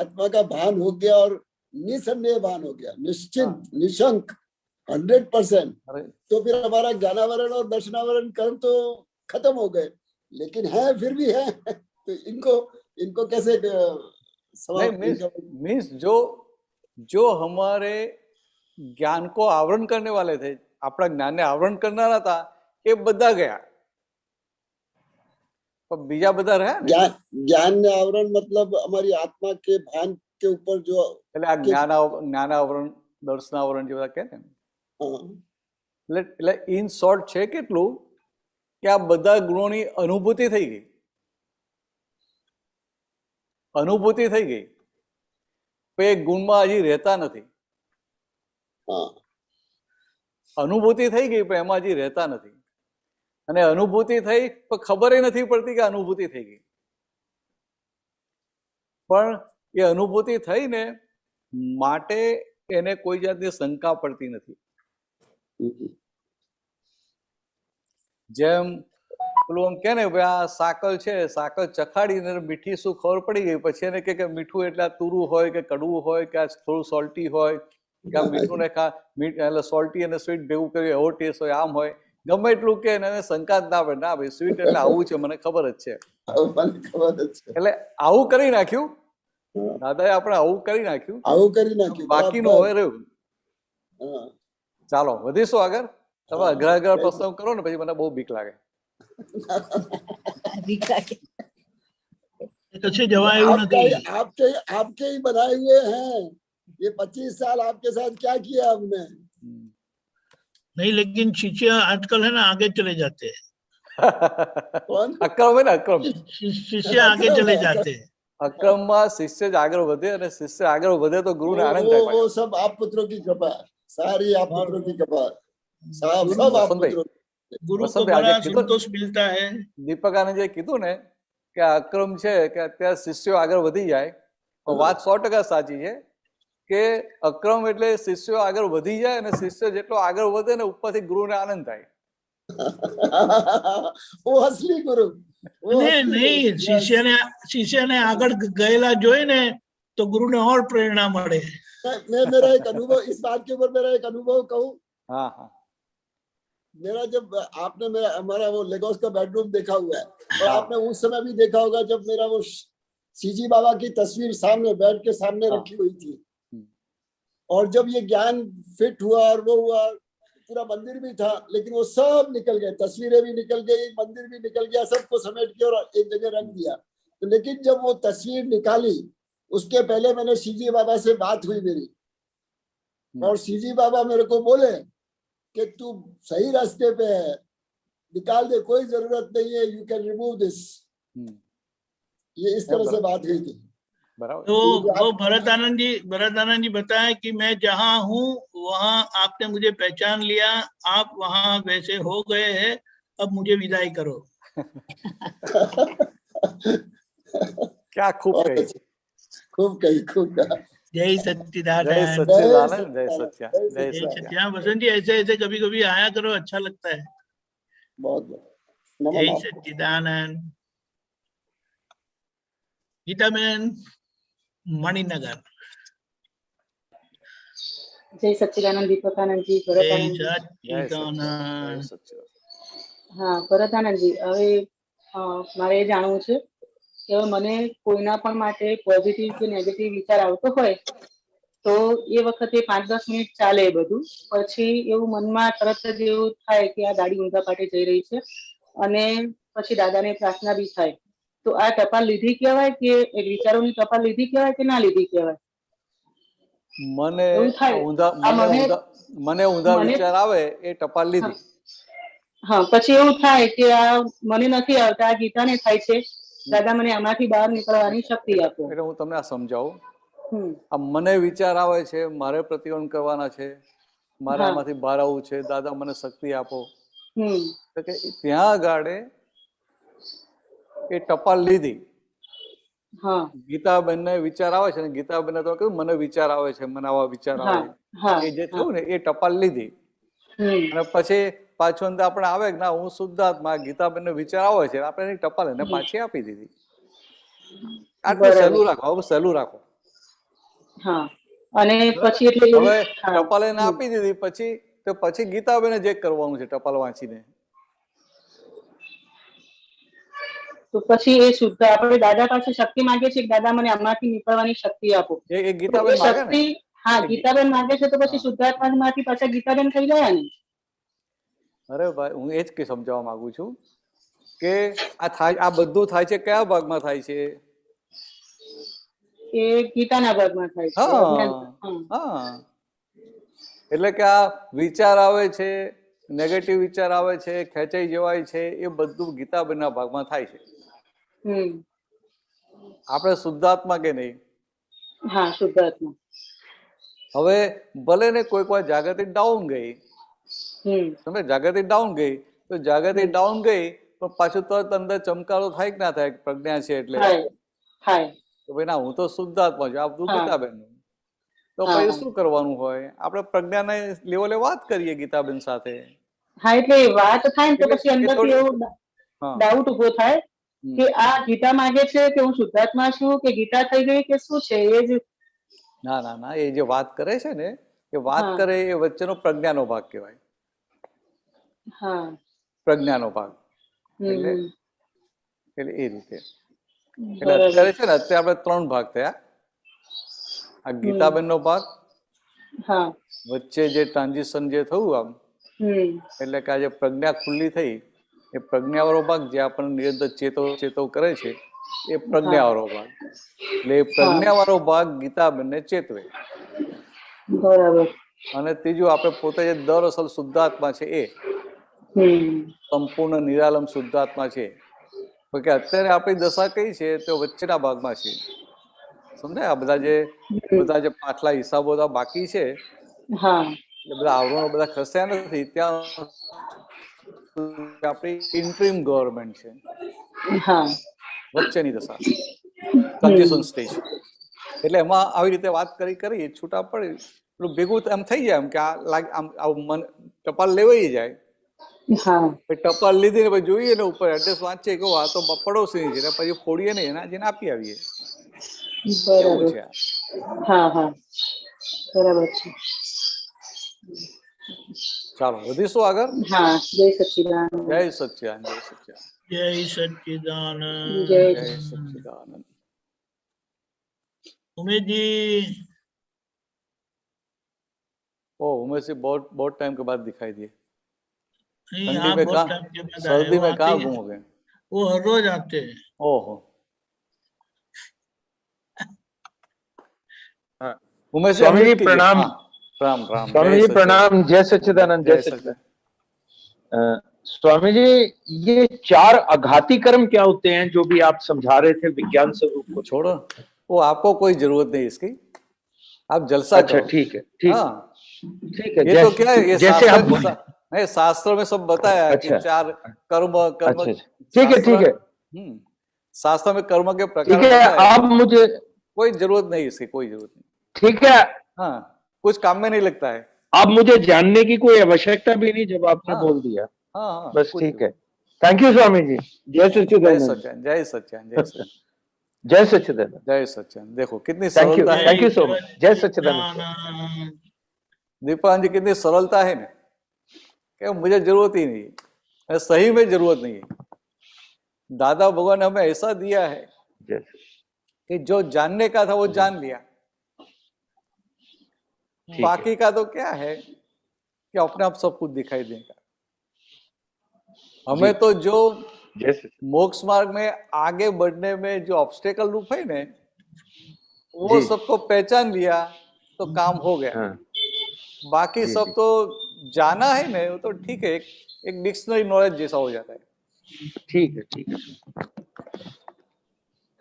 आत्मा का भान हो गया और निसंदेह भान हो गया, निश्चिंत निशंक 100%. तो फिर हमारा ज्ञानावरण और दर्शनावरण कर्म तो खत्म हो गए, लेकिन है फिर भी है. तो इनको कैसे
मीन्स जो हमारे ज्ञान को आवरण करने वाले थे, अपना ज्ञान ने आवरण करना था, ये बदा गया. पर बीजा बदा रहा
ज्ञान ने आवरण मतलब हमारी आत्मा के भान के ऊपर जो
ज्ञान आवरण दर्शन आवरण जो कहते એટલે ઇન શોર્ટ છે કેટલું કે આ બધા ગુણોની અનુભૂતિ થઈ ગઈ. અનુભૂતિ થઈ ગઈ એ ગુણમાં હજી રહેતા નથી. અનુભૂતિ થઈ ગઈ પણ એમાં હજી રહેતા નથી. અને અનુભૂતિ થઈ પણ ખબર નથી પડતી કે અનુભૂતિ થઈ ગઈ. પણ એ અનુભૂતિ થઈ ને માટે એને કોઈ જાતની શંકા પડતી નથી. જેમ પેલું આમ કે ને ભાઈ આ સાકર છે, સાકર ચખાડીને મીઠી શું ખબર પડી ગઈ, પછી એને કે મીઠું એટલે આ તુરું હોય કે કડવું હોય કે આ થોડું સોલ્ટી હોય કે આ મીઠું ને એટલે સોલ્ટી અને સ્વીટ ભેગું કર્યું એવો ટેસ્ટ હોય, આમ હોય. ગમે એટલું કે એને શંકા જ ના પડે, ના ભાઈ સ્વીટ એટલે આવું છે, મને ખબર જ છે. એટલે આવું કરી નાખ્યું દાદાએ, આપણે આવું કરી નાખ્યું, બાકીનું હવે રહ્યું. ચાલો વધીશું આગળ. તમે અઘરા પ્રશ્ન કરો ને પછી મને બહુ બીક લાગે.
आपके ही बनाए हुए हैं ये 25 साल, आपके साथ क्या किया हमने?
नहीं, लेकिन शिष्य आजकल है ना आगे चले जाते हैं.
अक्रम है ना, अक्रम
शिष्य आगे चले जाते हैं.
अक्रम में शिष्य ज आगे बढ़े और शिष्य आगे बढ़े तो गुरु ने आनंद થાય.
वो सब आप पुत्रों की कृपा, सारी आप पुत्रों की कृपा, सब आप पुत्रों.
गुरु को बड़ा संतोष मिलता है.
दीपक आनंद जी कीधुं ने કે અક્રમ છે કે અત્યારે શિષ્યો આગળ વધી જાય, વાત 100% સાચી છે કે અક્રમ એટલે શિષ્યો આગળ વધી જાય અને શિષ્ય જેટલો આગળ વધે ને ઉપરથી ગુરુને આનંદ થાય.
वो असली गुरु.
नहीं, शिष्य ने આગળ ગયેલા જોઈને तो गुरु ने और प्रेरणा મળે.
मैं मेरा एक अनुभव इस बात के ऊपर, मेरा एक अनुभव कहूँ.
हाँ हाँ.
मेरा जब आपने हमारा वो लेगोस का बेडरूम देखा हुआ है, और आपने उस समय भी देखा होगा जब मेरा वो सीजी बाबा की तस्वीर सामने बेड के सामने रखी हुई थी. और जब ये ज्ञान फिट हुआ और वो हुआ, पूरा मंदिर भी था, लेकिन वो सब निकल गए, तस्वीरें भी निकल गई, मंदिर भी निकल गया, सबको समेट के और एक जगह रख दिया. तो लेकिन जब वो तस्वीर निकाली, उसके पहले मैंने सीजी बाबा से बात हुई मेरी, और सीजी बाबा मेरे को बोले कि तू सही रास्ते पे है, निकाल दे, कोई जरूरत नहीं है, यू कैन रिमूव दिस. ये इस तरह से बात हुई थी.
तो वो भरत आनंद जी बताए कि मैं जहाँ हूँ वहाँ आपने मुझे पहचान लिया, आप वहाँ वैसे हो गए हैं, अब मुझे विदाई करो.
क्या खूब कही,
खूब कही, खूब कहा.
जय सच्चिदानंद.
जय सच्चिदानंद. जय सच्चा.
जय सच्चा. वसंत जी ऐसे ऐसे कभी कभी आया करो, अच्छा लगता है.
बहुत
जय सच्चिदानंद. गीता बहन मणिनगर.
જય સચ્ચિદાનંદ દીપકાનંદજી,
જય
ભરતાનંદજી.
જય
સચ્ચિદાનંદ.
સચ્ચિદાનંદ.
હા ભરતાનંદજી, હવે મારે એ જાણવું છે કે હવે મને કોઈના પણ માટે પોઝિટિવ કે નેગેટિવ વિચાર આવતો હોય તો એ વખતે 5-10 મિનિટ ચાલે એ બધું, પછી એવું મનમાં તરત જ એવું થાય કે આ ગાડી ઊંધા પાટે જઈ રહી છે, અને પછી દાદાને પ્રાર્થના બી થાય. તો આ ટપાલ લીધી કહેવાય કે એ વિચારોની ટપાલ લીધી કહેવાય કે ના લીધી કહેવાય?
મને
એવું થાય.
ઊંધા
આ
મને
મને
ઊંધા મને ઊંધા
મને
વિચાર આવે એ ટપાલ લીધી.
હા, પછી એવું થાય કે આ મને નથી આવતા, આ ગીતાને થાય છે, દાદા મને આમાંથી બહાર નીકળવાની શક્તિ આપો.
એટલે હું તમને આ સમજાવું.
હમ
આ મને વિચાર આવે છે, મારે પ્રતિક્રમણ કરવાના છે, મારે
હા.
આમાંથી બહાર આવવું છે, દાદા મને શક્તિ આપો.
હમ
તો કે ત્યાં આગળ એ ટપાલ લીધી.
હા
ગીતાબેનને વિચાર આવે છે ને, ગીતાબેનને તો કહ્યું મને વિચાર આવે છે, મને આવા વિચાર
હા
આવે,
હા
એ જે
હા.
થયું ને એ ટપાલ લીધી.
હમ
અને પછી પાછું અંદર આપણે આવે કે ના હું શુદ્ધાત્મા, ગીતાબેનને વિચાર આવે છે, આપણે એની ટપાલ એને પાછી આપી દીધી. આટલું
બરાબર.
સહેલું રાખો, હવે સહેલું રાખો.
હા, અને
બરાબર?
પછી એટલે એવું
હવે
હા.
ટપાલ એને આપી દીધી, પછી ગીતાબેને જે કરવાનું છે ટપાલ વાંચીને.
તો પછી એ શુદ્ધ આપણે દાદા પાસે શક્તિ માંગે છે કે દાદા મને આમાંથી નીકળવાની શક્તિ આપો.
એ
તો
ગીતાબેન
એ
માગે ને.
શક્તિ, હા ગીતાબેન માંગે છે, તો પછી
હા.
શુદ્ધાત્મામાંથી પાછા ગીતાબેન થઈ ગયા ને?
અરે ભાઈ, હું એ જ કે સમજાવવા માંગુ છું કે આ બધું થાય છે કયા ભાગમાં થાય છે?
એ ગીતાના ભાગમાં થાય છે. અજ્ઞાન.
હા હા. એટલે કે આ વિચાર આવે છે, નેગેટિવ વિચાર આવે છે, ખેંચાઈ જવાય છે, એ બધું ગીતાબેનના ભાગમાં થાય છે.
હમ
આપણે શુદ્ધાત્મા કે નહીં?
હા, શુદ્ધાત્મા.
હવે ભલે ને કોઈક વાર જાગૃતિ ડાઉન ગઈ,
હમ
તમે જાગૃતિ ડાઉન ગઈ તો જાગૃતિ ડાઉન ગઈ, પણ પાછું તરત અંદર ચમકારો થાય કે ના થાય? પ્રજ્ઞા છે એટલે
થાય થાય.
તો ભાઈ ના, હું તો શુદ્ધાત્મા છું, આ બધું
હા
ગીતાબેનનું. તો
હા
પછી શું કરવાનું હોય? આપણે પ્રજ્ઞાના લેવલે વાત કરીએ ગીતાબેન સાથે.
હા, એટલે વાત થાય ને તો પછી
એ
અંદરથી
થોડી
એવું
હા
ડાઉટ ઉભો થાય કે આ ગીતા માંગે છે કે હું શુદ્ધાત્મા છું કે ગીતા થઈ ગઈ કે શું છે? એ જ.
ના ના ના, એ જે વાત કરે છે ને, એ વાત
હા
કરે એ વચ્ચેનો પ્રજ્ઞાનો ભાગ કહેવાય.
હા.
પ્રજ્ઞાનો ભાગ એટલે
હમ
એટલે એ રીતે. એટલે
બરાબર.
અત્યારે છે ને, અત્યારે આપણે 3 ભાગ થયા. આ ગીતાબેનનો ભાગ,
હા.
વચ્ચે જે ટ્રાન્ઝિશન જે થયું આમ, એટલે કે આજે પ્રજ્ઞા ખુલ્લી થઈ, એ પ્રજ્ઞાવાળો ભાગ જે આપણને નિરંતર ચેતવ કરે છે, એ પ્રજ્ઞાવાળો ભાગ. એટલે એ પ્રજ્ઞાવાળો ભાગ ગીતાબેનને ચેતવે.
બરાબર.
અને ત્રીજું આપણે પોતે જે દર અસલ શુદ્ધાત્મા છે એ
હમ
સંપૂર્ણ નિરાલમ શુદ્ધાત્મા છે. કે અત્યારે આપણી દશા કઈ છે? તો વચ્ચેના ભાગમાં છે. સમજાય? આ બધા જે પાછલા હિસાબો બાકી છે,
હા
એ બધા આવરણો બધા ખસ્યા નથી, ત્યાં આપણી ઇન્ટ્રીમ ગવર્મેન્ટ છે,
હા.
વચ્ચેની દશા, ટ્રાન્ઝિશન સ્ટેજ. એટલે એમાં આવી રીતે વાત કરી છૂટા પડી પેલું ભેગું એમ થઈ જાય, એમ કે આ લાગે આમ મન ટપાલ લેવાઈ જાય.
હા.
ટપાલ લીધી ને પછી જોઈએ ને ઉપર એડ્રેસ વાંચીએ કે આ તો પડોશી છે, પછી ફોડીએ ને એના જેને આપી આવીએ. એવું
બરાબર.
છે.
હા હા, બરાબર છે.
ચાલો વધીશું આગળ.
હા, જય સચ્ચિદાનંદ.
જય સચ્ચિદાનંદ, જય સચ્ચિદાનંદ,
જય સચ્ચિદાનંદ.
જય
જય સચ્ચિદાનંદ.
उमेश जी,
ओ उमेश जी बहुत टाइम के बाद दिखाई दिए।
नहीं
ठंडी
आप
में
बहुत
कहाँ,
टाइम के बाद आए,
सर्दी
वो
में
आते
कहाँ
ही,
गुम हो गए?
वो हर रोज आते हैं।
ओहो। उमेश जी
स्वामी जी
अमृत कीजिए।
प्रणाम।
हाँ, राम राम,
स्वामी
जय
जी
सच्चिदानंद,
प्रणाम। जय सच्चिदानंद, जय सच्चिदानंद। स्वामी जी, ये 4 आघाती कर्म क्या होते हैं जो भी आप समझा रहे थे विज्ञान स्वरूप को?
छोड़ो, वो आपको कोई जरूरत नहीं इसकी, आप जलसा
अच्छा,
करो।
ठीक है, ठीक
हाँ,
ठीक है।
ये तो क्या है, ये
जैसे आप बोले।
नहीं, शास्त्र में सब बताया कि
अच्छा
4 कर्म कर्म
अच्छा, ठीक है, ठीक है,
शास्त्र में कर्म के प्रकार
ठीक है।
बताया।
आप मुझे,
कोई जरूरत नहीं इसकी, कोई जरूरत नहीं।
ठीक है,
हाँ, कुछ काम में नहीं लगता है।
आप मुझे जानने की कोई आवश्यकता भी नहीं जब आपने
हाँ
बोल दिया।
हाँ,
बस
कुछ
ठीक है।
जरूरत।
Thank you Swami ji. जय
जय
सच्चिदानंद।
सच्चिदानंद, जय सच्चिदानंद, जय सच्चिदानंद,
जय सच्चिदानंद।
जय सच्चिदानंद। देखो कितनी
थैंक यू,
सरलता है।
Thank you so much. जय सच्चिदानंद।
सच्चिदानंद।
दीपान जी कितनी सरलता है ना कि मुझे जरूरत ही नहीं है, सही में जरूरत नहीं है। दादा भगवान ने हमें ऐसा दिया है
जय
कि जो जानने का था वो जान लिया,
ठीक है।
बाकी का तो क्या है कि अपने आप सब कुछ दिखाई देगा। हमें
जी।
तो जो
जय सच्चिदानंद।
मोक्ष मार्ग में आगे बढ़ने में जो ऑब्स्टेकल रूप है ने, वो
जी।
सबको पहचान लिया तो काम हो गया।
हाँ
बाकी
जी
सब
जी
तो जाना है ना, वो तो ठीक है, एक डिक्शनरी नॉलेज जैसा हो जाता है।
ठीक है ठीक है।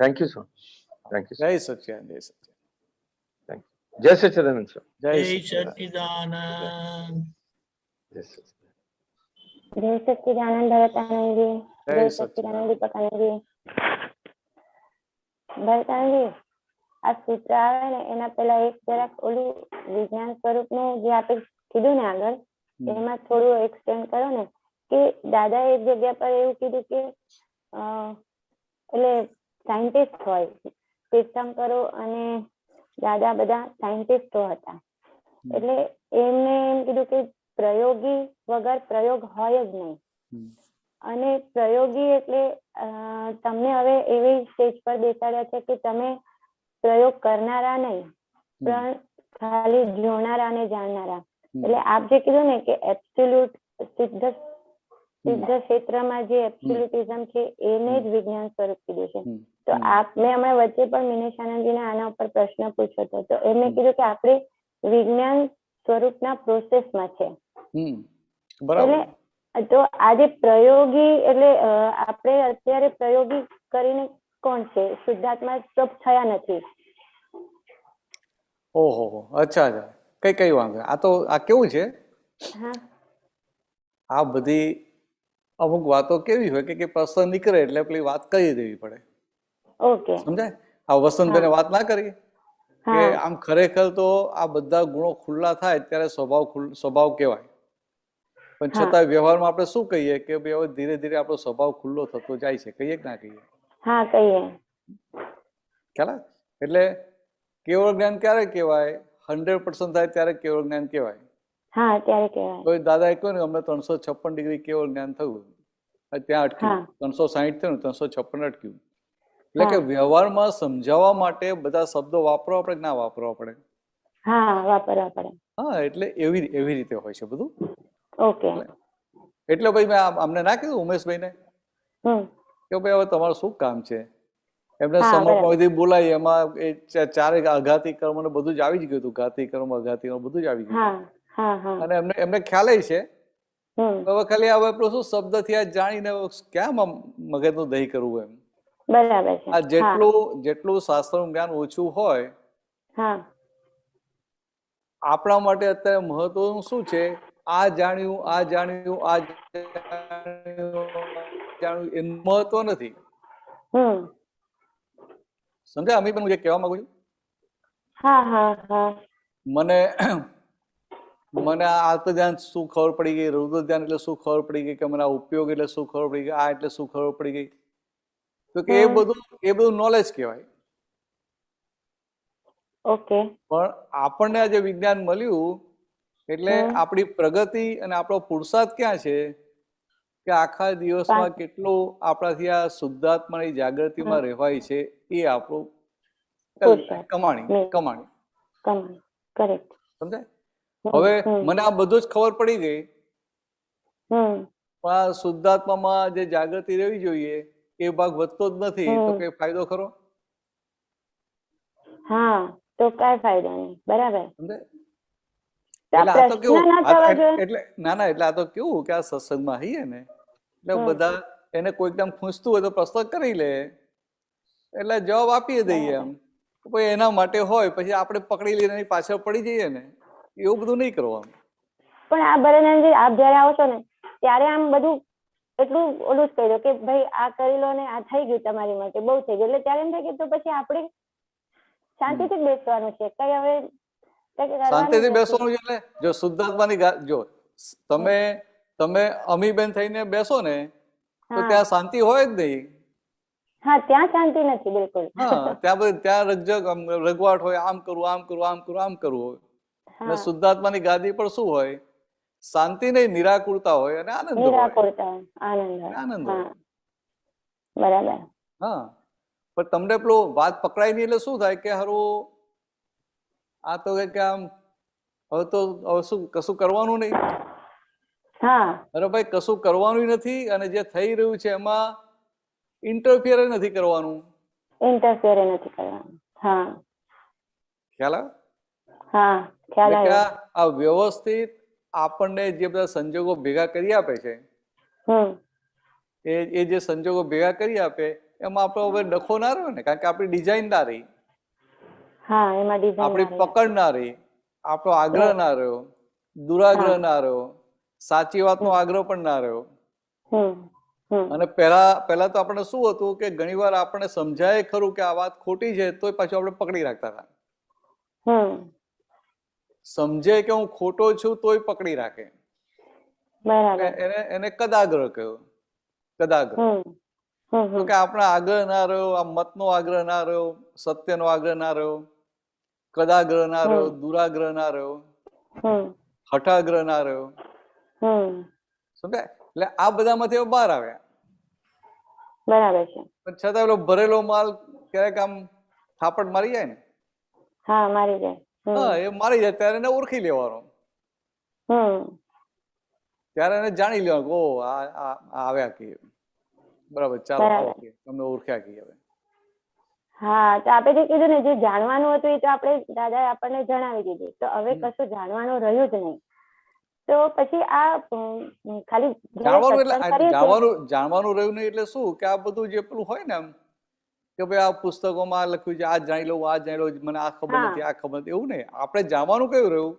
Thank you sir, thank you sir,
जय सच्चिदानंद, जय सच्चिदानंद,
थैंक यू। जय सच्चिदानंद सर।
जय
जय
सच्चिदानंद,
सच्चिदानंद।
जय सच्चिदानंद।
जय सच्चिदानंद भरतानंद जी।
जय
जय
सच्चिदानंद।
सच्चिदानंद दीपकानंद जी। ભરતાનંદ જી, આ સૂત્ર આવે ને એના પહેલા એક જરાક ઓલું વિજ્ઞાન સ્વરૂપનું જે આપણે કીધું ને આગળ, એમાં થોડું એક્સપ્લેન કરો ને કે દાદાએ એક જગ્યા પર એવું કીધું કે એટલે સાયન્ટિસ્ટ હોય, તીર્થંકરો અને દાદા બધા સાયન્ટિસ્ટો હતા, એટલે એમને એમ કીધું કે પ્રયોગી વગર પ્રયોગ હોય જ નહીં. અને પ્રયોગી એટલે તમને હવે એવી સ્ટેજ પર બેસાડ્યા છે કે તમે પ્રયોગ કરનારા નહીં પણ ખાલી જોનારા અને જાણનારા. એટલે આપ જે કીધું ને કે એબ્સોલ્યુટ સિદ્ધ ક્ષેત્રમાં જે એબ્સોલ્યુટિઝમ છે એને જ વિજ્ઞાન સ્વરૂપ કીધું છે. તો મેં હમણાં વચ્ચે પણ મિનેશ આનંદજીને આના ઉપર પ્રશ્ન પૂછ્યો હતો, તો એમને કીધું કે આપણે વિજ્ઞાન સ્વરૂપના પ્રોસેસમાં છે. એટલે તો આજે પ્રયોગી એટલે આપણે અત્યારે પ્રયોગી કરીને કોણ છે? શુદ્ધાત્મા તો થયા નથી.
ઓહો, અચ્છા અચ્છા, કઈ વાંધો. આ તો આ કેવું છે, આ બધી અમુક વાતો કેવી હોય કે પ્રશ્ન નીકળે એટલે પેલી વાત કહી દેવી પડે.
ઓકે,
સમજાય? આ વસંતભાઈને વાત ના કરી કે આમ ખરેખર તો આ બધા ગુણો ખુલ્લા થાય ત્યારે સ્વભાવ કહેવાય, પણ છતાં વ્યવહારમાં આપણે શું કહીએ કે ભાઈ હવે ધીરે ધીરે આપણો સ્વભાવ ખુલ્લો થતો જાય છે, કહીએ કે ના કહીએ?
હા કહીએ.
ખ્યાલ? એટલે કેવળ જ્ઞાન ક્યારે કહેવાય? 100% થાય ત્યારે કેવળ જ્ઞાન કહેવાય.
હા ત્યારે કહેવાય.
તો દાદા એ કહ્યું ને અમને 356 ડિગ્રી કેવળ જ્ઞાન થયું, ત્યાં અટક્યું. 360 થયું, 356 અટક્યું. એટલે કે વ્યવહારમાં સમજાવવા માટે બધા શબ્દો વાપરવા પડે ના વાપરવા પડે?
હા વાપરવા પડે.
હા, એટલે એવી રીતે હોય છે બધું.
ઓકે.
એટલે ભાઈ મેં અમને ના કીધું ઉમેશભાઈને કે ભાઈ હવે તમારું શું કામ છે? એમને સમર્પણથી બોલાય, એમાં એ ચારે અઘાતી કર્મ ને બધું જ આવી જ ગયું હતું. ઘાતી કર્મ, અઘાતી કર્મ બધું જ આવી ગયું. અને એમને ખ્યાલ છે. હવે ખાલી હવે શું શબ્દ થી આ જાણીને ક્યાં મગજનું દહીં કરવું એમ.
બરાબર છે.
આ જેટલું શાસ્ત્રનું જ્ઞાન ઓછું હોય, આપણા માટે અત્યારે મહત્વનું શું છે? આ જાણ્યું, આ જાણ્યું, આ જાણ્યું એનું મહત્વ નથી. સમજ્યા અમી? હું જે કહેવા માંગુ છું, મને આર્ત ધ્યાન શું ખબર પડી ગઈ, રુદ્ર ધ્યાન એટલે શું ખબર પડી ગઈ, કે મને આ ઉપયોગ એટલે શું ખબર પડી ગઈ, આ એટલે શું ખબર પડી ગઈ, તો કે એ બધું નોલેજ કહેવાય.
ઓકે.
પણ આપણને આ જે વિજ્ઞાન મળ્યું એટલે આપણી પ્રગતિ અને આપણો પુરુષાર્થ ક્યાં છે કે આખા દિવસમાં કેટલું આપણાથી આ શુદ્ધાત્માની જાગૃતિમાં રહેવાય છે, એ આપણું કમાણી. સમજાય? હવે મને આ બધું જ ખબર પડી ગઈ, પણ આ શુદ્ધાત્મામાં જે જાગૃતિ રહેવી જોઈએ એ ભાગ વધતો જ નથી, તો કઈ ફાયદો ખરો?
હા, તો કઈ ફાયદો નહીં. બરાબર.
સમજાય? એટલે આ તો કેવું, એટલે આ તો કેવું કે આ સત્સંગમાં હઈએ ને એટલે બધા એને કોઈક નામ પૂછતું હોય તો પ્રશ્ન કરી લે એટલે જવાબ આપી દઈએ એમ, પછી એના માટે હોય, પછી આપણે પકડી લઈને પાછળ પડી જઈએ ને, એવું બધું નહીં કરવાનું.
પણ આ ભરતાનંદજી, આપ જયારે આવો છો ને ત્યારે આમ બધું એટલું ઓલું જ કહી દો કે ભાઈ આ કરી લો ને, આ થઈ ગયું તમારી માટે, બહુ થઈ ગયું. એટલે ત્યારે એમ થાય કે તો પછી આપણે શાંતિથી બેસવાનું છે, કઈ હવે
શાંતિથી બેસવાનું છે. એટલે જો શુદ્ધાત્માની જો તમે અમીબેન થઈને બેસો ને તો ત્યાં શાંતિ હોય જ નહીં.
હા, ત્યાં શાંતિ નથી બિલકુલ.
હા, ત્યાં રગવાટ હોય, આમ કરવું, આમ કરવું, આમ કરવું, આમ કરવું હોય. અને
હા
શુદ્ધાત્માની ગાદી પર શું હોય? શાંતિ નહીં, નિરાકુરતા હોય અને આનંદ હોય.
નિરાકુરતા આનંદ હોય.
આનંદ
હા
હોય.
બરાબર.
હા, પણ તમને પેલો વાત પકડાય નહીં એટલે શું થાય કે હારું આ તો કે આમ હવે શું કશું કરવાનું નહીં.
હા
અરે ભાઈ, કશું કરવાનું નથી, અને જે થઈ રહ્યું છે એમાં ઇન્ટરફિયર નથી કરવાનું.
ઇન્ટરફિયર નથી કરવાનું. હા
ખ્યાલ આવે?
હા ખ્યાલ
એટલે કે
આવ્યો.
આ વ્યવસ્થિત આપણને જે બધા સંજોગો ભેગા કરી આપે છે, એ જે સંજોગો ભેગા કરી આપે એમાં આપણો હવે ડખો ના રહ્યો ને, કારણ કે આપણી ડિઝાઇન ના રહી,
હા એમાં ડિઝાઇન
આપણી પકડ ના રહી, આપણો આગ્રહ ના રહ્યો, દુરાગ્રહ ના રહ્યો, સાચી વાતનો આગ્રહ પણ ના રહ્યો. અને પહેલા તો આપણે શું હતું કે ઘણીવાર આપણને સમજાય ખરું કે આ વાત ખોટી છે, તોય પાછું આપણે પકડી રાખતા હતા. સમજે કે હું ખોટો છું તોય પકડી રાખે. એને કદાગ્રહ કહ્યો. કદાગ્રહ તો કે આપણે આગ્રહ ના રહ્યો, આ મતનો આગ્રહ ના રહ્યો, સત્યનો આગ્રહ ના રહ્યો, કદાગ્રહ ના રહ્યો, દુરાગ્રહ ના રહ્યો, હઠાગ્રહ ના રહ્યો. સમજાય? એટલે આ બધામાંથી બહાર આવ્યા.
બરાબર છે.
પણ છતાં પેલો ભરેલો માલ ક્યારેક આમ થાપડ મારી જાય ને,
હા મારી જાય.
હા, એ મારી જાય ત્યારે એને ઓળખી લેવાનો. ત્યારે એને જાણી લેવાનું, ઓ આ આવ્યા કે બરાબર, ચાલો આવો કે તમને ઓળખ્યા કે. હવે
હા, તો આપણે જે કીધું ને, જે જાણવાનું હતું એ તો આપણે દાદાએ આપણને જણાવી દીધું. તો હવે કશું જાણવાનું રહ્યું જ નહીં. તો પછી આ ખાલી
જાણવાનું રહ્યું નહીં એટલે શું કે આ બધું જે પેલું હોય ને, એમ કે ભાઈ આ પુસ્તકોમાં આ લખ્યું છે, આ જાણી લઉં, આ જાણી લઉં, મને આ ખબર નથી, આ ખબર નથી, એવું નહીં. આપણે જાણવાનું કયું રહ્યું?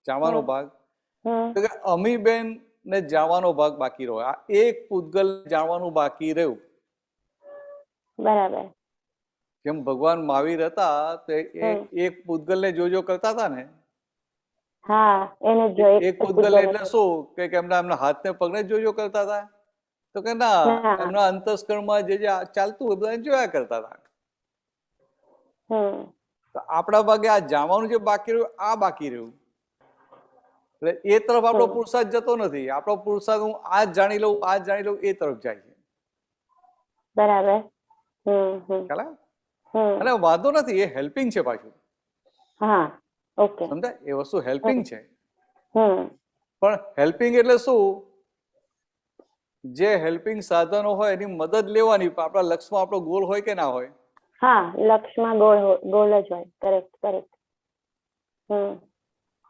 જાણવાનો ભાગ તો કે અમીબેન ને જાણવાનો ભાગ બાકી રહ્યો. આ એક પૂતગલ જાણવાનું બાકી રહ્યું.
બરાબર.
જેમ ભગવાન મહાવીર હતા તો એક પૂતગલ ને જોજો કરતા હતા ને.
હા, એને
એક પૂતગલ એટલે શું કે એમના હાથ ને પગને જોજો કરતા હતા? તો કે ના, એમના અંતસ્કરણમાં જે ચાલતું હોય બધા જોયા કરતા હતા. તો આપણા ભાગે આ જાણવાનું જે બાકી રહ્યું, આ બાકી રહ્યું. એટલે એ તરફ આપણો પુરુષાર્થ જતો નથી. આપણો પુરુષાર્થ હું આ જાણી લઉં, આ જાણી લઉં, એ તરફ જાય છે.
બરાબર.
અને વાંધો નથી, એ હેલ્પિંગ છે પાછું.
હા, ઓકે.
સમજાય? એ વસ્તુ હેલ્પિંગ છે. પણ હેલ્પિંગ એટલે શું? જે હેલ્પિંગ સાધનો હોય એની મદદ લેવાની. આપણા લક્ષ્યમાં આપણો ગોલ હોય કે ના હોય?
હા, લક્ષ્યમાં ગોલ જ હોય. Correct, correct.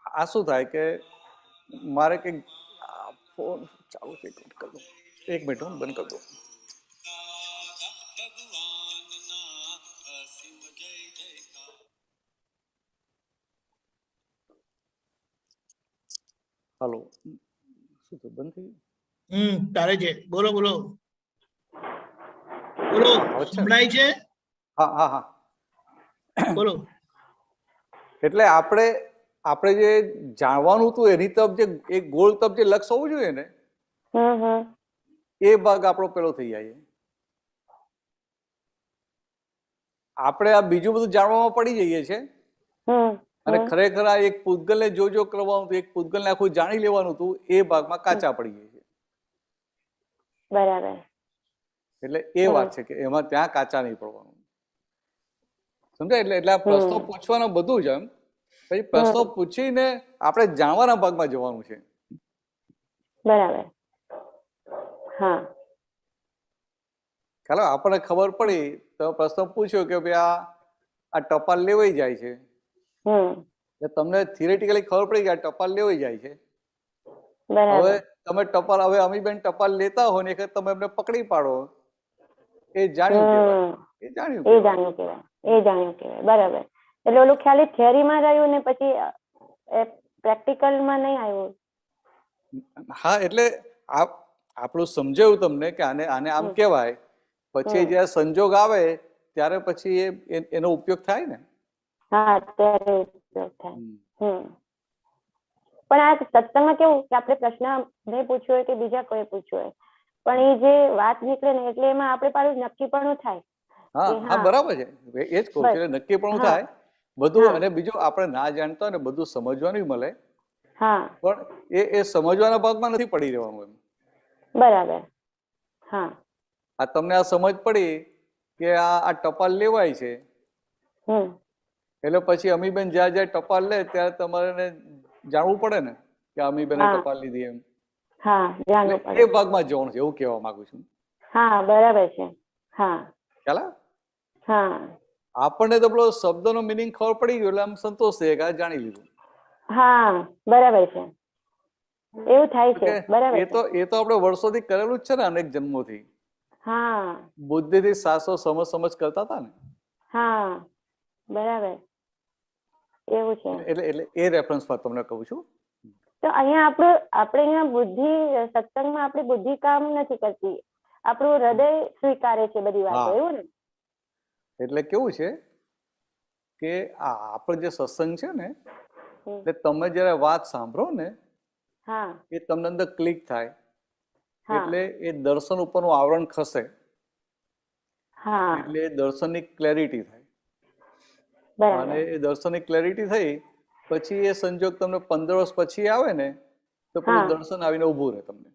આ શું થાય કે મારે કઈક ફોન ચાલુ છે, એક મિનિટ હું બંધ કરી દઉં. હાલો, શું થયું? બંધ થઈ ગયું?
તારે છે. બોલો બોલો બોલો. સંભળાય છે?
હા હા હા,
બોલો.
એટલે આપણે જે જાણવાનું હતું એની તરફ જે એક ગોળ તરફ જે લક્ષ્ય હોવું જોઈએ ને, એ ભાગ આપણો પેલો થઈ જાય. આપણે આ બીજું બધું જાણવામાં પડી જઈએ છે, અને ખરેખર આ એક પૂતગલને જો કરવાનું હતું, એક પૂતગલને આખું જાણી લેવાનું હતું, એ ભાગમાં કાચા પડી જાય છે.
બરાબર.
એટલે એ વાત છે કે એમાં ત્યાં કાચા નહીં પડવાનું. સમજાય? એટલે આ પ્રશ્નો પૂછવાના બધું જ એમ. પછી પ્રશ્નો પૂછીને આપણે જાણવાના ભાગમાં જવાનું છે.
બરાબર. હા,
ચાલો, આપણને ખબર પડી તો પ્રશ્ન પૂછ્યો કે ભાઈ આ ટપાલ લેવાઈ જાય છે. તમને થિયરેટિકલી ખબર પડી કે આ ટપાલ લેવાઈ જાય છે. હવે તમે ટપાલ, હવે અમીબેન ટપાલ લેતા હોય ને તમે એમને પકડી પાડો, એ જાણ્યું કહેવાય. એ જાણ્યું
કહેવાય. બરાબર. એટલે ઓલું ખાલી થિયરીમાં રહ્યું ને પછી પ્રેક્ટિકલમાં નહીં આવ્યું.
હા, એટલે આપણું સમજાયું તમને કે આને આમ કહેવાય. પછી જયારે સંજોગ આવે ત્યારે પછી એનો ઉપયોગ થાય ને.
હા, ત્યારે ઉપયોગ થાય. પણ આ સત્સંગમાં કેવું કે આપણે પ્રશ્ન નહીં પૂછ્યો હોય કે બીજા કોઈ પૂછ્યો હોય, પણ એ જે વાત નીકળે ને એટલે એમાં આપણે પાછું નક્કી પણ થાય.
હા, બરાબર છે. એ જ કહું છું, નક્કી પણ થાય. બધું.
હા.
અને બીજું આપણે ના જાણતા હોય ને બધું સમજવાનું મળે,
હા
પણ એ સમજવાના ભાગમાં નથી પડી રહેવાનું એમ.
બરાબર. હા
આ તમને આ સમજ પડી કે આ ટપાલ લેવાય છે, એટલે પછી અમીબેન જ્યાં જ્યાં ટપાલ લે ત્યારે તમારે જાણવું પડે ને કે અમીબેને
હા.
ટપાલ લીધી એમ.
હા જાણવું
એટલે
પડે.
એ ભાગમાં જવાનું છે એવું કહેવા માંગુ છું.
હા બરાબર છે. હા
ખ્યાલ આવે?
હા
આપણને તો પેલો શબ્દનો મિનિંગ ખબર પડી ગયો એટલે આમ સંતોષ થઈ કે આ જાણી લીધું.
હા બરાબર છે, એવું થાય છે. બરાબર
એ તો
છે.
આપણે વર્ષોથી કરેલું જ છે ને, અનેક જન્મોથી.
હા
બુદ્ધિથી સાસો સમજ કરતા હતા ને.
હા બરાબર એવું છે.
એટલે એ રેફરન્સમાં તમને કહું છું.
તો અહીંયા આપણે અહીંયા બુદ્ધિ સત્સંગમાં આપણી બુદ્ધિ કામ નથી કરતી, આપણું હૃદય સ્વીકારે છે બધી વાતો, એવું ને?
એટલે કેવું છે કે આ આપણો જે સત્સંગ છે ને, એટલે તમે જયારે વાત સાંભળો ને એ તમને અંદર ક્લિક થાય, એટલે એ દર્શન ઉપરનું આવરણ ખસે, એટલે એ દર્શનની ક્લેરિટી થાય. અને એ દર્શનની ક્લેરિટી થઈ પછી એ સંજોગ તમને 15 વર્ષ પછી આવે ને તો પેલું દર્શન આવીને ઉભું રહે તમને.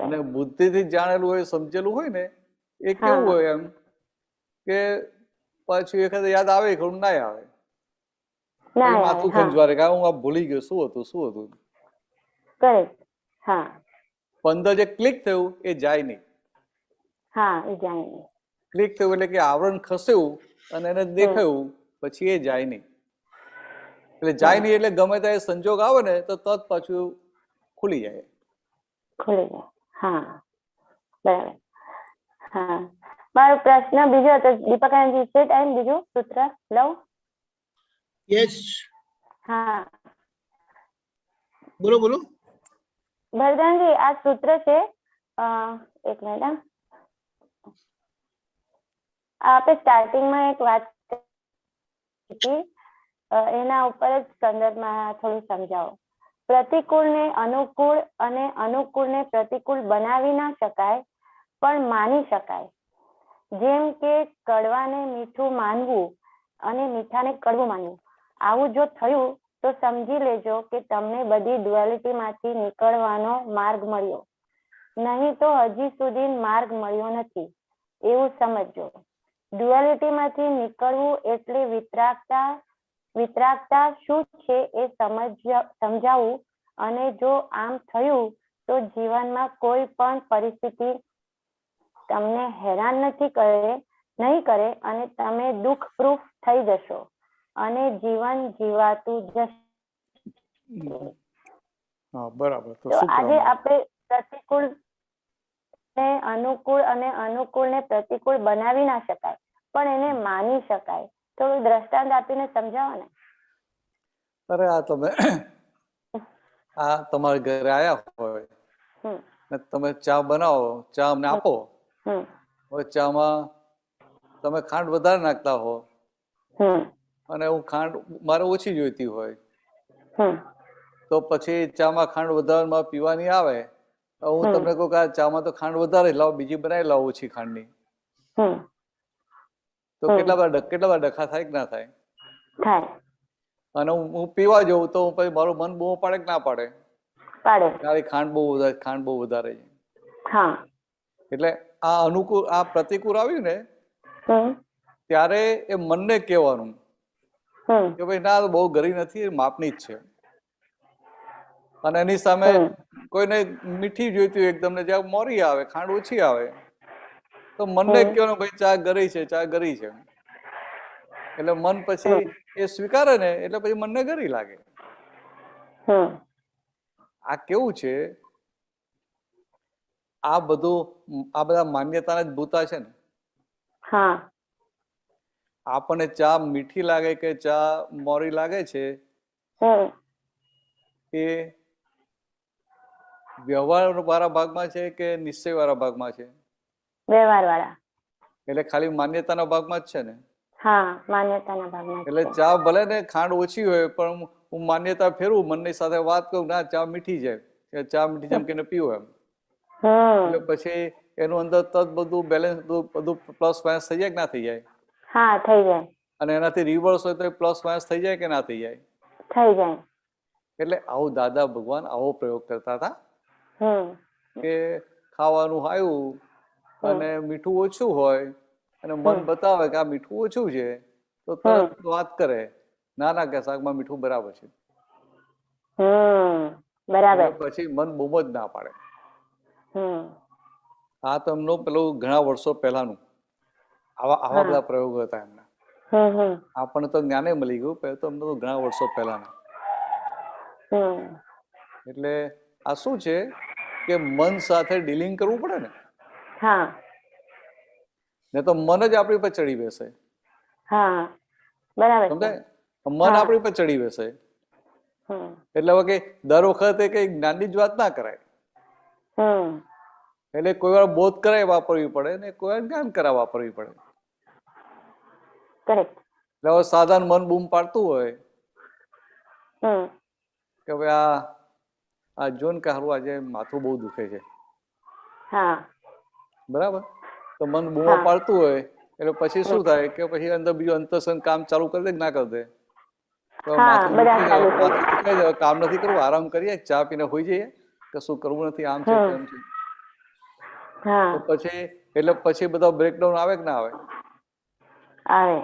અને બુદ્ધિથી જાણેલું હોય, સમજેલું હોય ને, એ કેવું હોય એમ કે પાછું એખાદ યાદ આવે ખરું ના આવે, માથું ખંજવારે કે હું આ ભૂલી ગયો, શું હતું. 15 જે ક્લિક થયું એ જાય નહીં. ક્લિક થયું એટલે કે આવરણ ખસ્યું અને એને દેખાયું, પછી એ જાય નહીં. એટલે જાય નહીં એટલે ગમે ત્યાં સંજોગ આવે ને તો તત પાછું ખુલી જાય.
બરાબર. હા મારો પ્રશ્ન બીજો હતો દીપકાનંદજી, છે ટાઈમ? બીજું સૂત્ર લઉં?
યસ
હા
બોલો બોલો.
ભરદાનજી, આ સૂત્ર છે, એક મિનિટ, આપણે સ્ટાર્ટિંગમાં એક વાત હતી એના ઉપર જ સંદર્ભમાં થોડું સમજાવો. પ્રતિકૂળને અનુકૂળ અને અનુકૂળને પ્રતિકૂળ બનાવી ના શકાય પણ માની શકાય. જેમ કે કડવાને મીઠું માનવું અને મીઠાને કડવું માનવું, આવું જો થયું તો સમજી લેજો કે તમને બધી ડ્યુઆલિટી માંથી નીકળવાનો માર્ગ મળ્યો, નહીં તો હજી સુધી માર્ગ મળ્યો નથી, એવું સમજજો. ડ્યુઆલિટી માંથી નીકળવું એટલે વિતરાગતા શું છે એ સમજાવવું. અને જો આમ થયું તો જીવનમાં કોઈ પણ પરિસ્થિતિ તમને હેરાન નહીં કરે અને તમે દુઃખ પ્રૂફ થઈ જશો અને જીવન જીવાતું જશે.
બરાબર.
તો આજે આપણે પ્રતિકૂળ ને અનુકૂળ અને અનુકૂળ ને પ્રતિકૂળ બનાવી ના શકાય પણ એને માની શકાય. થોડું દ્રષ્ટાંત આપીને સમજાવો ને.
અરે આ તમે આ તમારા ઘરે આયા હોય ને તમે ચા બનાવો, ચા અમને આપો, હવે ચામાં તમે ખાંડ વધારે નાખતા હો અને હું ખાંડ મારે ઓછી જોઈતી હોય, તો પછી ચામાં ખાંડ વધારે પીવાની આવે, હું તમને કહું કે આ ચામાં તો ખાંડ વધારે લાવો, બીજી બનાવી લાવો ઓછી ખાંડની, તો કેટલા બધા ડખા થાય કે ના થાય? અને હું પીવા જઉં તો પછી મારું મન બહુ પાડે કે ના પાડે? ખાંડ બહુ વધારે છે. એટલે આ અનુકૂળ આ પ્રતિકૂળ આવ્યું ને ત્યારે એ મનને કહેવાનું કે ભાઈ ના બહુ ગરી નથી, માપની જ છે. અને એની સામે કોઈને મીઠી જોઈતી હોય એકદમ, જ્યાં મોરી આવે, ખાંડ ઓછી આવે, તો મનને કહેવાનું ભાઈ ચા ગરી છે, ચા ગરી છે. એટલે મન પછી એ સ્વીકારે ને એટલે પછી મનને ગરી લાગે. આ કેવું છે, આ બધા માન્યતાના જ ભૂતા છે ને. આપણને ચા મીઠી લાગે કે ચા મોરી લાગે છે એ વ્યવહાર વાળા ભાગમાં છે કે નિશ્ચય વાળા ભાગમાં છે?
વ્યવહાર વાળા.
એટલે ખાલી માન્યતાના ભાગમાં જ છે ને?
માન્યતાના ભાગમાં.
એટલે ચા ભલે ને ખાંડ ઓછી હોય પણ હું માન્યતા ફેરવું, મનની સાથે વાત કરું, ના ચા મીઠી જાય, ચા મીઠી જેમ કે પીવું એમ, એટલે પછી એનું અંદર તદ બધું બેલેન્સ બધું પ્લસ માઇનસ થઈ જાય કે ના થઈ જાય?
હા થઈ જાય
અને એનાથી રિવર્સ હોય તો પ્લસ માઇનસ થઈ જાય કે ના થઈ જાય?
થઈ જાય.
એટલે આવું દાદા ભગવાન આવો પ્રયોગ કરતા હતા
હમ
કે ખાવાનું આવ્યું અને મીઠું ઓછું હોય અને મન બતાવે કે આ મીઠું ઓછું છે તો તરત વાત કરે ના ના કે શાકમાં મીઠું બરાબર છે.
બરાબર.
અને પછી મન બહુ જ ના પાડે. આ તો એમનું પેલું ઘણા વર્ષો પહેલાનું આવા બધા પ્રયોગો હતા એમના. આપણને તો જ્ઞાને મળી ગયું, પહેલા તો એમનું ઘણા વર્ષો પહેલાના. એટલે આ શું છે કે મન સાથે ડીલિંગ કરવું પડે ને. ને તો મન જ આપણી પર ચડી બેસે.
બરાબર.
સમજાય? મન આપણી પર ચડી બેસે એટલે હવે કે દર વખતે કઈ જ્ઞાનની જ વાત ના કરાય. એટલે કોઈ વાર બોધ કરાય વાપરવી પડે ને કોઈ વાર જ્ઞાન કરાય વાપરવી પડે. એટલે હવે સાધારણ મન બૂમ પાડતું હોય કે ભાઈ આ જો ને કે હારું આજે માથું બહુ દુખે છે, બરાબર, તો મન બૂમો પાડતું હોય એટલે પછી શું થાય કે પછી અંદર બીજું અંતરસન કામ ચાલુ કરી દે કે ના કરી દે? તો માથું દુખે, કામ નથી કરવું, આરામ કરીએ, ચા પીને હોઈ જઈએ, કશું કરવું નથી, આમ છે તેમ છે. તો પછી એટલે પછી બધા બ્રેકડાઉન આવે કે ના આવે?
આવે.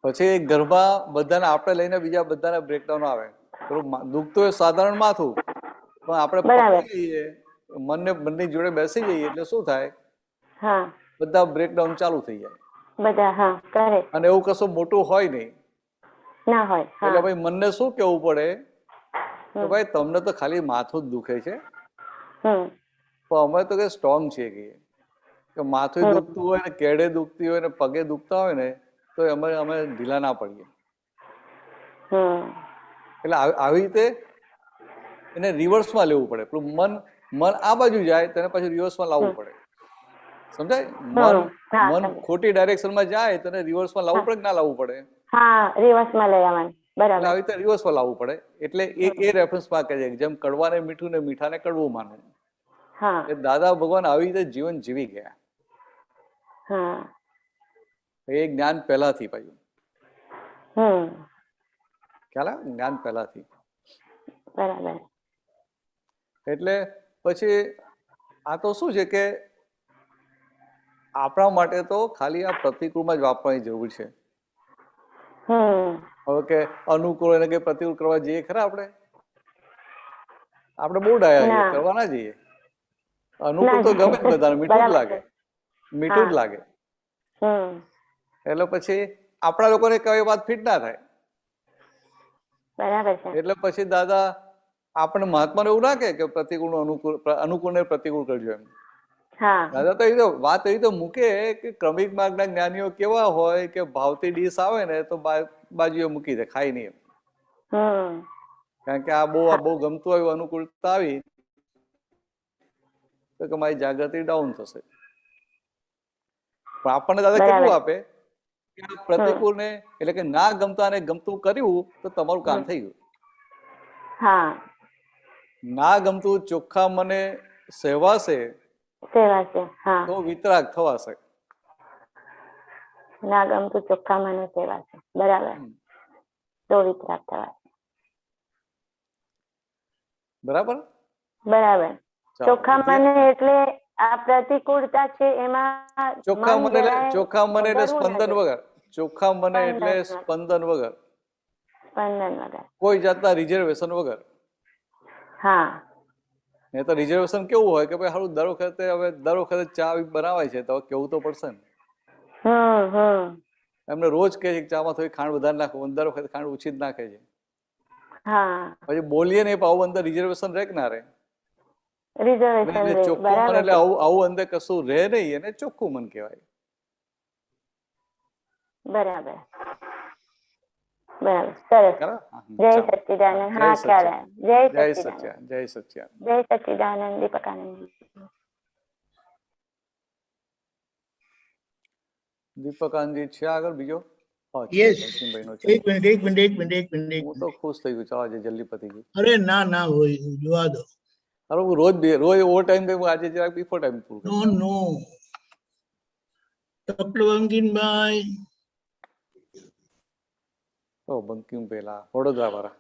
પછી ઘરમાં બધાને આપણે લઈને બીજા બધાને બ્રેકડાઉન આવે. પેલું દુખતું હોય સાધારણ માથું, પણ આપણે પકડી લઈએ, મનની જોડે બેસી જઈએ એટલે શું થાય? બધા બ્રેકડાઉન ચાલુ થઈ જાય. અને એવું કશું મોટું હોય નહીં. એટલે ભાઈ મનને શું કેવું પડે કે ભાઈ તમને તો ખાલી માથું જ દુખે છે, પણ અમે તો કઈ સ્ટ્રોંગ છીએ કે માથું દુખતું હોય ને કેડે દુખતી હોય ને પગે દુખતા હોય ને તો અમે ઢીલા ના પડીએ. એટલે આવી રીતે એને રિવર્સમાં લેવું પડે. પેલું મન આ બાજુ જાય તેને પછી રિવર્સમાં લાવવું પડે. સમજાય? મન ખોટી ડાયરેક્શનમાં જાય તેને રિવર્સમાં લાવવું પડે કે ના લાવવું પડે?
રિવર્સમાં લઈ આવવાનું. બરાબર.
આવી રીતે રિવર્સમાં લાવવું પડે. એટલે એ રેફરન્સમાં કહે છે જેમ કડવાને મીઠું ને મીઠાને કડવું માનવું. દાદા ભગવાન આવી રીતે જીવન જીવી ગયા. એ જ્ઞાન પહેલાથી પાછું ખ્યાલ આવે? જ્ઞાન પહેલાથી.
બરાબર.
એટલે પછી આ તો શું છે કે આપણા માટે તો ખાલી આ પ્રતિકૂળમાં જ વાપરવાની જરૂર છે. હવે કે અનુકૂળ એને કે પ્રતિકૂળ કરવા જઈએ ખરા આપણે બહુ ડાયા કરવા ના જઈએ. અનુકૂળ તો ગમે જ બધાને, મીઠું જ લાગે, મીઠું જ લાગે. એટલે પછી આપણા લોકોને કઈ વાત ફિટ ના થાય. એટલે પછી દાદા આપણે મહાત્માને એવું ના કે પ્રતિકૂળ અનુકૂળ ને પ્રતિકૂળ કરજો એમ. દાદા તો એ વાત એવી તો મૂકે કે ક્રમિક માર્ગના જ્ઞાનીઓ કેવા હોય કે ભાવથી ડીશ આવે ને તો બાજુએ મૂકી દે, ખાઈ નહીં. કારણ કે આ બહુ ગમતું હોય અનુકૂળતા આવી તો મારી જાગૃતિ ડાઉન થશે. પણ આપણને દાદા કેટલું આપે કે પ્રતિકૂળ ને એટલે કે ના ગમતા ને ગમતું કર્યું તો તમારું કામ થઈ ગયું. ના ગમતું ચોખ્ખા મને સહેવાશે તો વિતરાગ થવાશે.
ના ગમતું ચોખ્ખા મને સેવાશે. બરાબર. તો વિતરાગ થવાશે. બરાબર. ચોખ્ખા મને એટલે આ પ્રતિકૂળતા છે એમાં
ચોખ્ખા મને એટલે સ્પંદન વગર. ચોખ્ખા મને એટલે સ્પંદન વગર, કોઈ જાતના રિઝર્વેશન વગર. એ તો રિઝર્વેશન કેવું હોય કે ભાઈ હારું દર વખતે ચા બનાવાય છે તો કેવું તો પડશે ને. એમને રોજ કહે છે ચામાં થોડી ખાંડ વધારે નાખો, દર વખતે ખાંડ ઓછી જ નાખે છે. પછી બોલીએ ને આવું અંદર રિઝર્વેશન રહે કે ના રહે? ચોખ્ખું મન એટલે આવું અંદર કશું રહે નહીં, એને ચોખ્ખું મન કહેવાય.
બરાબર. સરસ. જય સચ્ચિદાનંદ. હા, ખ્યાલ આવ્યો. જય સચ્ચિદાનંદ.
જય સચ્ચિદાનંદ.
જય સચ્ચિદાનંદ. દીપકાનંદ.
દીપકાનંદજી છે આગળ બીજો?
યસ. એક મિનિટ.
હું તો ખુશ થઈ ગયું. ચાલો આજે જલ્દી પતી ગયું.
અરે ના હોય, જોવા દો.
અરે હું રોજ ઓવર ટાઈમ કઈ આજે જરાક બિફોર ટાઈમ પૂરું.
નો કપલવંગીનભાઈ,
તો બંકિમ પેલા વડોદરા વાળા.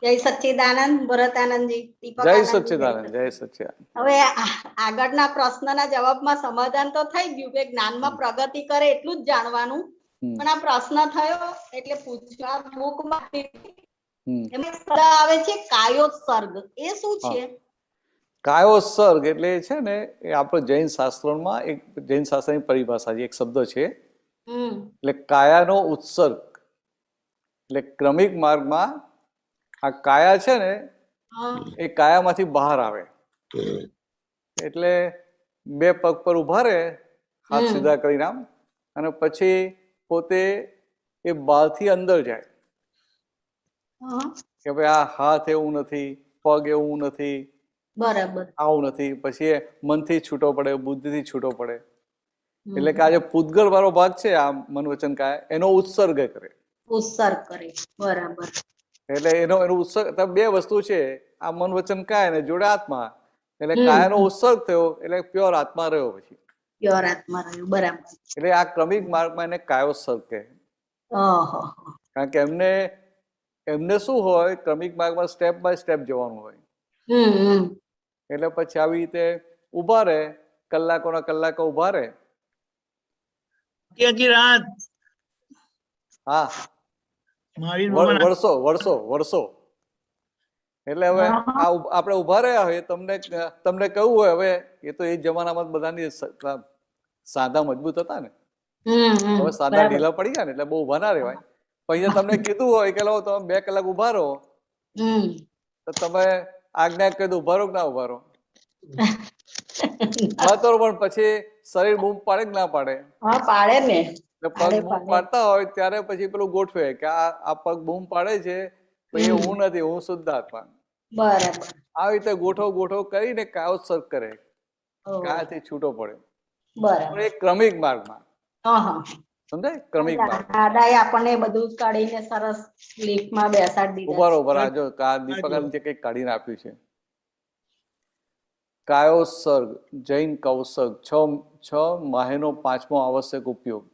જય સચ્ચિદાનંદ ભરતાનંદજી, દીપક
જય
આનંદજી.
સચ્ચિદાનંદ, જય સચ્ચિદાનંદ.
હવે આગળના પ્રશ્નના જવાબમાં સમાધાન તો થઈ ગયું કે જ્ઞાનમાં પ્રગતિ કરે એટલું જ જાણવાનું, પણ આ પ્રશ્ન થયો એટલે પૂછવા બુકમાં એમાં શબ્દ આવે છે કાયોત્સર્ગ, એ શું છે?
કાયોત્સર્ગ એટલે છે ને એ આપણો જૈન શાસ્ત્રોમાં એક જૈન શાસ્ત્રની પરિભાષા છે, એક શબ્દ છે. એટલે કાયાનો ઉત્સર્ગ એટલે ક્રમિક માર્ગમાં આ કાયા છે ને એ કાયામાંથી બહાર આવે, એટલે બે પગ પર ઉભા રહે, હાથ સીધા કરીને આમ, અને પછી પોતે એ બહારથી અંદર જાય કે ભાઈ આ હાથ એવું નથી, પગ એવું નથી,
બરાબર,
આવું નથી. પછી એ મનથી છૂટો પડે, બુદ્ધિથી છૂટો પડે. એટલે કે આ જે પૂતગળ વાળો ભાગ છે આ મન વચન કાયા, એનો ઉત્સર્ગ કરે.
ઉત્સર્ગ કરે, બરાબર.
એટલે એનો ઉત્સર્ગ બે વસ્તુ છે, આ મન વચન કાયા ને જોડે આત્મા. એટલે કાયાનો ઉત્સર્ગ થયો એટલે પ્યોર આત્મા રહ્યો. પછી
પ્યોર આત્મા રહ્યો, બરાબર.
એટલે આ ક્રમિક માર્ગમાં એને કાયોત્સર્ગ કહે. કારણ કે એમને શું હોય, ક્રમિક માર્ગમાં સ્ટેપ બાય સ્ટેપ જવાનું હોય. એટલે પછી આવી રીતે ઉભા રહે, કલાકોના કલાકો ઉભા રહે.
રાત,
હા, વર્ષો. એટલે હવે આ આપણે ઉભા રહ્યા હોય, તમને કહ્યું હોય, હવે એ તો એ જમાનામાં બધાની સાદા મજબૂત હતા ને, હવે સાદા ઢીલા પડી ગયા ને એટલે બહુ ઉભા ના રહેવાય. પણ તમને કીધું હોય કે લો તમે 2 કલાક ઉભા રહો, તો તમે આજ્ઞા કહી દો ઉભા રહો કે ના ઉભા રહો? પણ પછી શરીર બૂમ પાડે કે ના પાડે?
પાડે ને.
પગ બૂમ પાડતા હોય ત્યારે પછી પેલું ગોઠવે કે આ પગ બૂમ પાડે છે, એ હું નથી, હું શુદ્ધ આત્મા.
બરાબર.
આવી રીતે ગોઠવ કરીને કાયોત્સર્ગ કરે, કાયાથી છૂટો પડે.
બરાબર.
એ ક્રમિક માર્ગમાં સમજાય? ક્રમિક માર્ગ.
દાદાએ આપણને બધું કાઢીને સરસ લિફ્ટમાં બેસાડી દીધા.
બરોબર. આ જો દીપકાનંદ જે કંઈક કાઢીને આપ્યું છે, કાયોત્સર્ગ, જૈન કૌસર્ગ, 6 માહેનો 5મો આવશ્યક ઉપયોગ.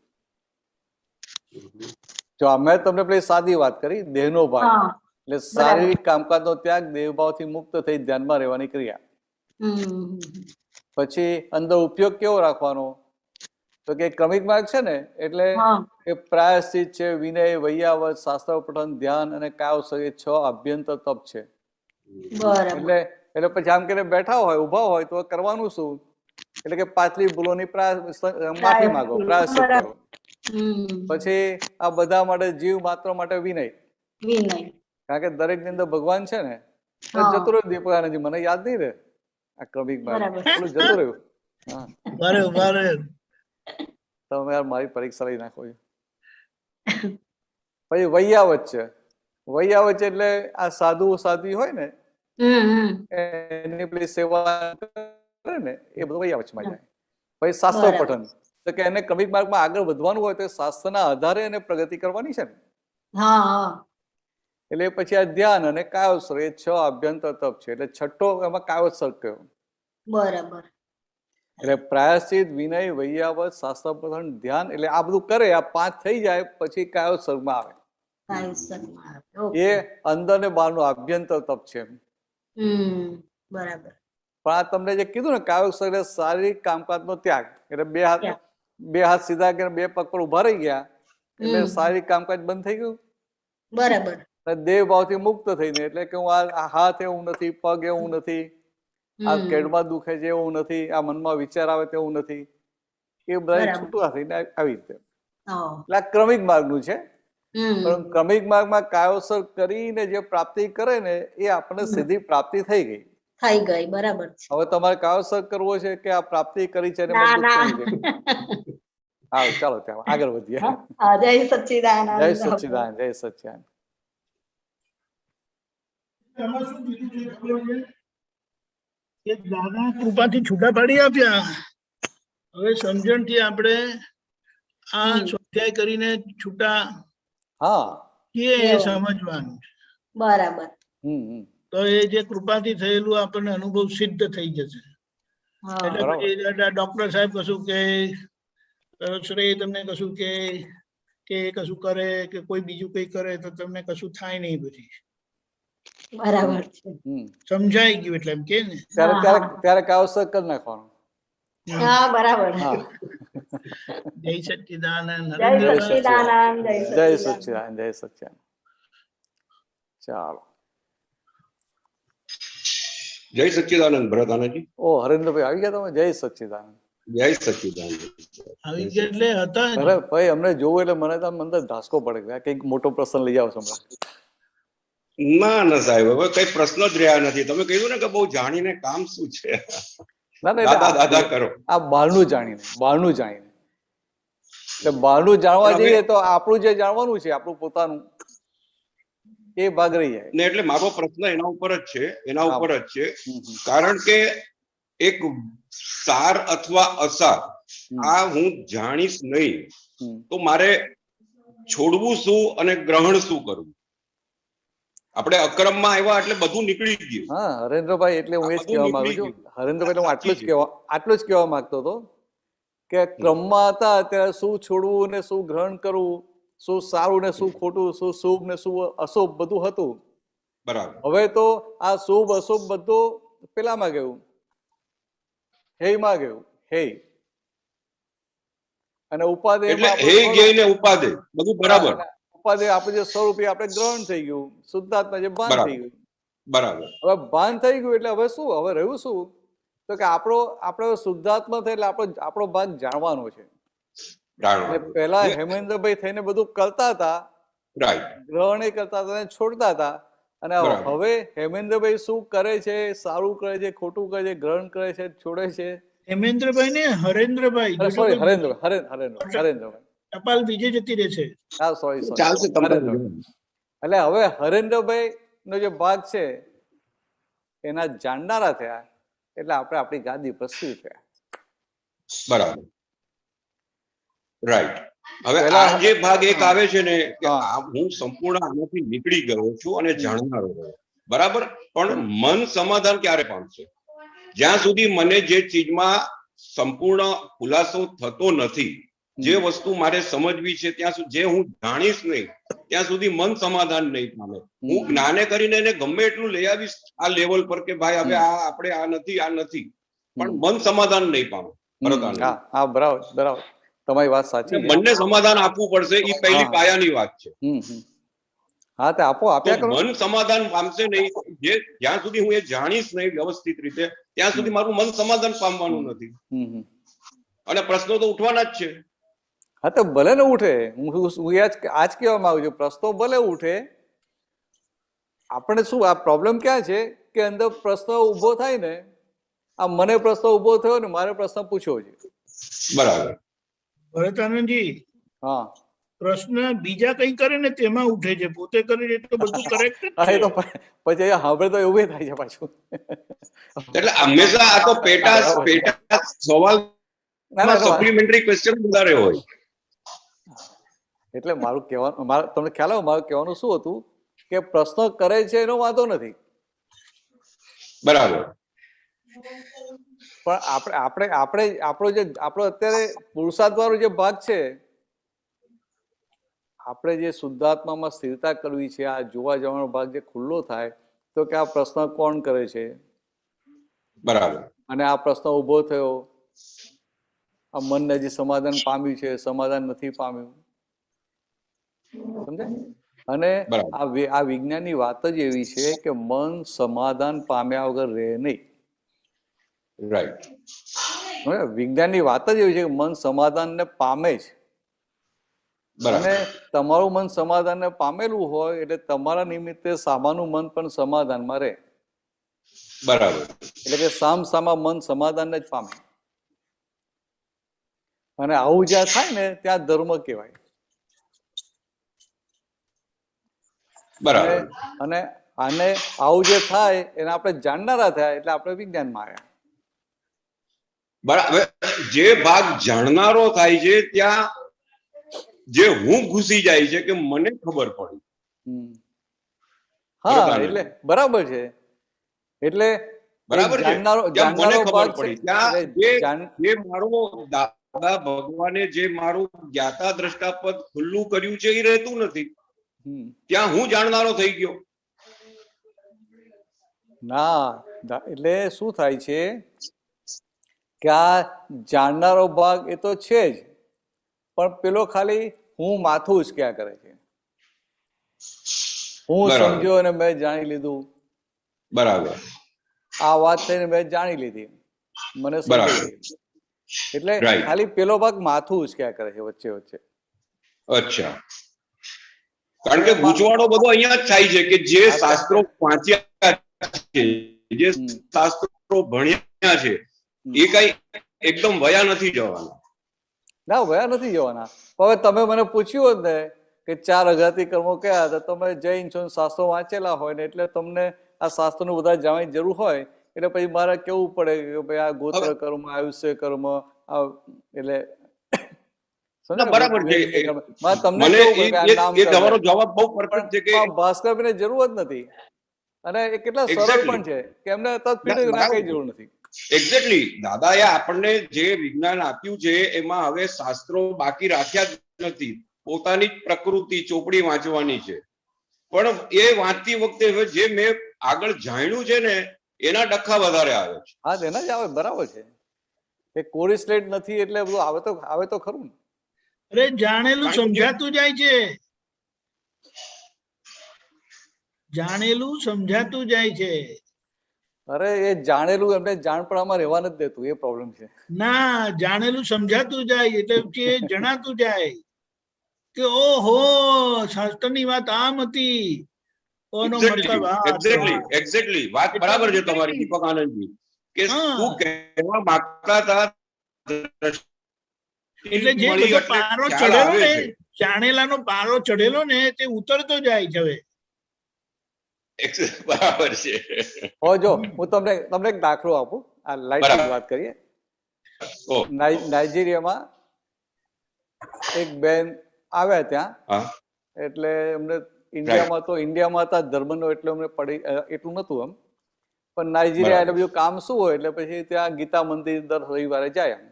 જો મેં તમને પેલી સાદી વાત કરી, દેહનો ભાગ એટલે શારીરિક કામકાજનો ત્યાગ, દેહભાવથી મુક્ત થઈ ધ્યાનમાં રહેવાની ક્રિયા. પછી અંદર ઉપયોગ કેવો રાખવાનો? તો કે ક્રમિક માર્ગ છે ને, એટલે એ પ્રાયશ્ચિત છે, વિનય, વૈયાવત, શાસ્ત્ર પઠન, ધ્યાન અને કાયોત્સર્ગ, 6 આભ્યંતર તપ છે. એટલે પછી આમ કરીને બેઠા હોય, ઉભા હોય તો કરવાનું શું? એટલે કે પાછલી ભૂલોની માફી માંગો, પ્રાયશ્ચિત કરો. પછી આ બધા માટે, જીવ માત્ર માટે વિનય. કારણ કે દરેક ની અંદર ભગવાન છે ને. જતું રહ્યું દીપકાનંદજી, મને યાદ નહીં રહે આ ક્રમિક માર્ગ જતું રહ્યું. તમે યાર મારી પરીક્ષા લઈ નાખો છો. પછી વૈયાવત છે. વૈયાવત એટલે આ સાધુ હોય ને, એની પેલી સેવા કરે ને, એ બધું વૈયાવચમાં જાય. પછી શાસ્ત્ર પઠન, તો કે એને ક્રમિક માર્ગમાં આગળ વધવાનું હોય તો શાસ્ત્રના આધારે એને પ્રગતિ કરવાની છે ને. એટલે પછી આ ધ્યાન અને કાયોત્સર્ગ, એ 6 આભ્યંતર તપ છે. એટલે છઠ્ઠો એમાં કાયોત્સર્ગ કયો.
બરાબર.
એટલે પ્રાયશ્ચિત, વિનય, વૈયાવત, શાસ્ત્ર પઠન, ધ્યાન, એટલે આ બધું કરે, આ 5 થઈ જાય પછી કાયોત્સર્ગમાં આવે. એ અંદર ને બહારનું આભ્યંતર તપ છે.
બરાબર.
પણ આ તમને જે કીધું ને કાયોત્સર્ગ એટલે શારીરિક કામકાજનો ત્યાગ, એટલે બે હાથ સીધા કરીને 2 પગ પર ઉભા રહી ગયા એટલે શારીરિક કામકાજ બંધ થઈ ગયું.
બરાબર.
દેહ ભાવથી મુક્ત થઈને, એટલે કે હું આ હાથ એવું નથી, પગ એવું નથી, આ કેડમાં દુખે છે એવું નથી, આ મનમાં વિચાર આવે તેવું નથી, એ બધા છૂટવા થઈને આવી રીતે. એટલે આ ક્રમિક માર્ગનું છે. પણ ક્રમિક માર્ગમાં કાયોત્સર્ગ કરીને જે પ્રાપ્તિ કરે ને, એ આપણને સીધી પ્રાપ્તિ થઈ ગઈ.
બરાબર.
હવે તમારે કાયોત્સર્ગ કરવો છે કે આ પ્રાપ્તિ કરી છે? હા, ચાલો ત્યાં આગળ વધીએ.
જય સચ્ચિદાનંદ.
જય સચ્ચિદાનંદ. જય સચ્ચિદાનંદ.
દાદા કૃપાથી છૂટા પાડી આપ્યા. હવે સમજણથી આપણે આ સ્વાધ્યાય કરીને છૂટા સમજવાનું.
બરાબર.
તો એ જે કૃપાથી થયેલું આપણને અનુભવ સિદ્ધ થઈ જશે. એટલે પછી ડોક્ટર સાહેબ કશું કે શ્રેય તમને કશું કે કશું કરે કે કોઈ બીજું કઈ કરે તો તમને કશું થાય નહીં પછી.
બરાબર છે.
સમજાઈ ગયું એટલે એમ કે ને
ત્યારે કાવસર કરી નાખવાનું.
હા બરાબર.
જય સચ્ચિદાનંદ.
જય સચ્ચિદાનંદ.
જય સચ્ચિદાનંદ. જય સચ્ચિદાનંદ. ચાલો.
જય સચ્ચિદાનંદ ભરતાનાજી.
ઓ હરેન્દ્રભાઈ આવી ગયા તમે? જય સચ્ચિદાનંદ.
જય સચ્ચિદાનંદ.
આવી ગયા એટલે હતા.
અરે ભાઈ અમને જોવું એટલે મને તો અંદર ધાસકો પડે કે કઈક મોટો પ્રશ્ન લઈ આવો છો હમણાં.
ના સાહેબ, હવે કઈ પ્રશ્ન જ રહ્યા નથી. તમે કહ્યું ને કે બહુ જાણીને કામ શું છે. દાદા કરો.
આ બહારનું જાણીને એટલે બહારનું જાણવા જઈએ તો આપણું જે જાણવાનું છે આપણું પોતાનું એ ભાગ રહી જાય
ને. એટલે મારો પ્રશ્ન એના ઉપર જ છે, કારણ કે એક સાર અથવા અસાર આ હું જાણીશ નહીં તો મારે છોડવું શું અને ગ્રહણ શું કરવું? આપણે અક્રમમાં આવ્યા એટલે બધું નીકળી ગયું.
હા હરેન્દ્રભાઈ, એટલે હું એ જ કહેવા માંગુ છું. હરેન્દ્રભાઈ, હું આટલું જ કહેવા માંગતો હતો કે ક્રમમાં હતા ત્યારે શું છોડવું ને શું ગ્રહણ કરવું, શું સારું ને શું ખોટું, શું શુભ ને શું અશુભ બધું હતું.
બરાબર.
હવે તો આ શુભ અશુભ બધું પેલામાં ગયું, હેયમાં ગયું. હેય અને ઉપાદેય
બધું બરાબર.
ઉપાદેય આપણે જે સ્વરૂપે આપણે ગ્રહણ થઈ ગયું, શુદ્ધાત્મા જે ભાન થઈ ગયું.
બરાબર.
હવે ભાન થઈ ગયું એટલે હવે શું? હવે રહ્યું શું? તો કે આપણે શુદ્ધાત્મા થાય એટલે આપણો ભાગ જાણવાનો છે. પેલા હેમેન્દ્રભાઈ થઈને બધું કરતા હતા, ગ્રહણ કરતા હતા, છોડતા હતા. અને હવે હેમેન્દ્રભાઈ શું કરે છે? સારું કરે છે, ખોટું કરે છે, ગ્રહણ કરે છે, છોડે છે.
હેમેન્દ્રભાઈ ને હરેન્દ્રભાઈ,
સોરી હરેન્દ્રભાઈ
ટપાલ બીજે જતી રહે છે.
હા સોરી. એટલે હવે હરેન્દ્રભાઈ નો જે ભાગ છે એના જાણનારા થયા એટલે આપણે આપણી ગાદી પર સ્થિર થયા.
બરાબર. રાઈટ. હવે આ જે ભાગ એક આવે છે ને કે હું સંપૂર્ણ આનાથી નીકળી ગયો છું અને જાણનારો રહ્યો, બરાબર. પણ મન સમાધાન ક્યારે પામશે? જ્યાં સુધી મને જે ચીજમાં સંપૂર્ણ ખુલાસો થતો નથી, જે વસ્તુ મારે સમજવી છે ત્યાં સુધી, જે હું જાણીશ નહીં ત્યાં સુધી મન સમાધાન નહીં પામે. હું જ્ઞાને કરીને એને ગમે એટલું લઈ આવીશ આ લેવલ પર કે ભાઈ હવે આપણે આ નથી, પણ મન સમાધાન નહીં પામે.
હા બરાબર, તમારી વાત સાચી.
બંને સમાધાન આપવું પડશે, એ પહેલી પાયાની વાત છે.
હા તે આપ્યા કરો.
મન સમાધાન પામશે નહીં જ્યાં સુધી હું એ જાણીશ નહીં વ્યવસ્થિત રીતે, ત્યાં સુધી મારું મન સમાધાન પામવાનું નથી. અને પ્રશ્નો તો ઉઠવાના જ છે.
હા તો ભલે ને ઉઠે. હું આજ કહેવા માંગુ છું, પ્રશ્નો ભલે ઉઠે. આપણે શું આ પ્રોબ્લેમ ક્યાં છે કે અંદર પ્રશ્ન ઉભો થાય ને, આ મને પ્રશ્ન ઉભો થયો ને મારે પ્રશ્ન પૂછ્યો છે.
બરાબર.
ભરતાનંદજી,
હા,
પ્રશ્ન બીજા કઈ કરે ને તેમાં ઉઠે છે, પોતે કરે તો બધું કરેક્ટ.
પછી હવે તો એવું થાય છે પાછું.
એટલે હંમેશા આ તો પેટા સવાલ સપ્લિમેન્ટરી ક્વેશ્ચન વધારે હોય.
એટલે મારું કહેવાનું, તમને ખ્યાલ આવે મારું કહેવાનું શું હતું કે પ્રશ્ન કરે છે એનો વાંધો નથી,
બરાબર.
પણ આપણો અત્યારે પુરુષાર્થ વાળો જે ભાગ છે, આપણે જે શુદ્ધાત્મામાં સ્થિરતા કરવી છે, આ જોવા જવાનો ભાગ જે ખુલ્લો થાય તો કે આ પ્રશ્ન કોણ કરે છે,
બરાબર.
અને આ પ્રશ્ન ઉભો થયો, આ મનને જે સમાધાન પામ્યું છે, સમાધાન નથી પામ્યું, સમજે? અને આ વિજ્ઞાનની વાત જ એવી છે કે મન સમાધાન પામ્યા વગર રહે નહીં.
રાઈટ.
વિજ્ઞાનની વાત જ એવી છે કે મન સમાધાન ને પામે છે. અને તમારું મન સમાધાન ને પામેલું હોય એટલે તમારા નિમિત્તે સામાનું મન પણ સમાધાનમાં રહે.
બરાબર.
એટલે કે સામા મન સમાધાન ને જ પામે. અને આવું જ્યાં થાય ને ત્યાં ધર્મ કહેવાય.
બરાબર.
અને આવું જે થાય એને આપણે જાણનારા થયા એટલે આપણે વિજ્ઞાનમાં આવ્યા.
બરાબર. જે ભાગ જાણનારો થાય છે ત્યાં જે હું ઘૂસી જાય છે કે મને ખબર પડી.
હા એટલે બરાબર છે. એટલે
બરાબર છે,
જાણનારો
ત્યાં મને
જાણનારો
ખબર
ભાગ છે
પડી ત્યાં
એટલે
જે
જાણ
જે મારો દાદા ભગવાને જે મારું જ્ઞાતા દ્રષ્ટાપદ ખુલ્લું કર્યું છે એ રહેતું નથી, ત્યાં હું જાણનારો થઈ ગયો.
ના એટલે શું થાય છે કે આ જાણનારો ભાગ એ તો છે જ, પણ પેલો ખાલી હું માથું ઉચક્યા કરે છે. હું
બરાબર.
સમજ્યો અને મેં જાણી લીધું,
બરાબર
આ વાત થઈને મેં જાણી લીધી, મને સમજાઈ
બરાબર
ગઈ. એટલે
રાઈટ.
ખાલી પેલો ભાગ માથું ઉચક્યા કરે છે વચ્ચે વચ્ચે.
અચ્છા, કારણ કે ગૂંચવાડો બધો અહીંયા જ થાય છે કે જે શાસ્ત્રો વાંચ્યા છે, જે શાસ્ત્રો ભણ્યા છે એ કઈ એકદમ વયા નથી જવાના.
ના વયા નથી જવાના. હવે તમે મને પૂછ્યું હોત ને કે 4 અઘાતી કર્મો કયા, તો તમે જૈન છો, શાસ્ત્રો વાંચેલા હોય ને એટલે તમને આ શાસ્ત્રનું બધા જાણવાની જરૂર હોય, એટલે પછી મારે કેવું પડે કે ભાઈ આ ગોત્ર કર્મ, આયુષ્ય કર્મ, એટલે
બરાબર છે.
તમને
મને
કેવું કે આ નામ
એ તમારો જવાબ બહુ પરફેક્ટ છે કે
ભાસ્કરભાઈને જરૂર જ નથી, અને એ કેટલા સરળ પણ છે કે એમને તત્પીડ ના કઈ જરૂર નથી.
એક્ઝેક્ટલી દાદાએ આપણને જે વિજ્ઞાન આપ્યું છે એમાં હવે શાસ્ત્રો બાકી રાખ્યા જ નથી, પોતાની જ પ્રકૃતિ ચોપડી વાંચવાની છે. પણ એ વાંચતી વખતે હવે જે મેં આગળ જાણ્યું છે ને એના ડખા વધારે આવે છે.
હા એના જ આવે, બરાબર છે. એ કોરી સ્લેટ નથી એટલે બધું આવે તો ખરું ને.
અરે જાણેલું સમજાતું જાય છે, જાણેલું સમજાતું જાય છે.
અરે એ જાણેલું એમને જાણપણામાં રહેવા નથી દેતું, એ પ્રોબ્લેમ છે.
ના, જાણેલું સમજાતું જાય એટલે કે જણાતું જાય કે ઓહો શાસ્ત્રની વાત આમ હતી, ઓનો મતલબ આ હતો.
એક્ઝેક્ટલી વાત બરાબર છે તમારી દીપક આનંદજી, કે શું કહેવા માંગતા હતા.
એટલે જે બધો પારો ચડેલો ને, જાણેલાનો પારો ચડેલો ને તે ઉતરતો જાય છે હવે.
બરાબર છે.
જો હું તમને એક દાખલો આપું, આ લાઈટની વાત કરીએ. નાઇજીરિયામાં એક બેન આવ્યા ત્યાં, એટલે એમને ઇન્ડિયામાં હતા ધર્મનો એટલે અમને એટલું નતું એમ, પણ નાઇજીરિયા એટલે બધું કામ શું હોય એટલે પછી ત્યાં ગીતા મંદિર દર રવિવારે જાય એમ.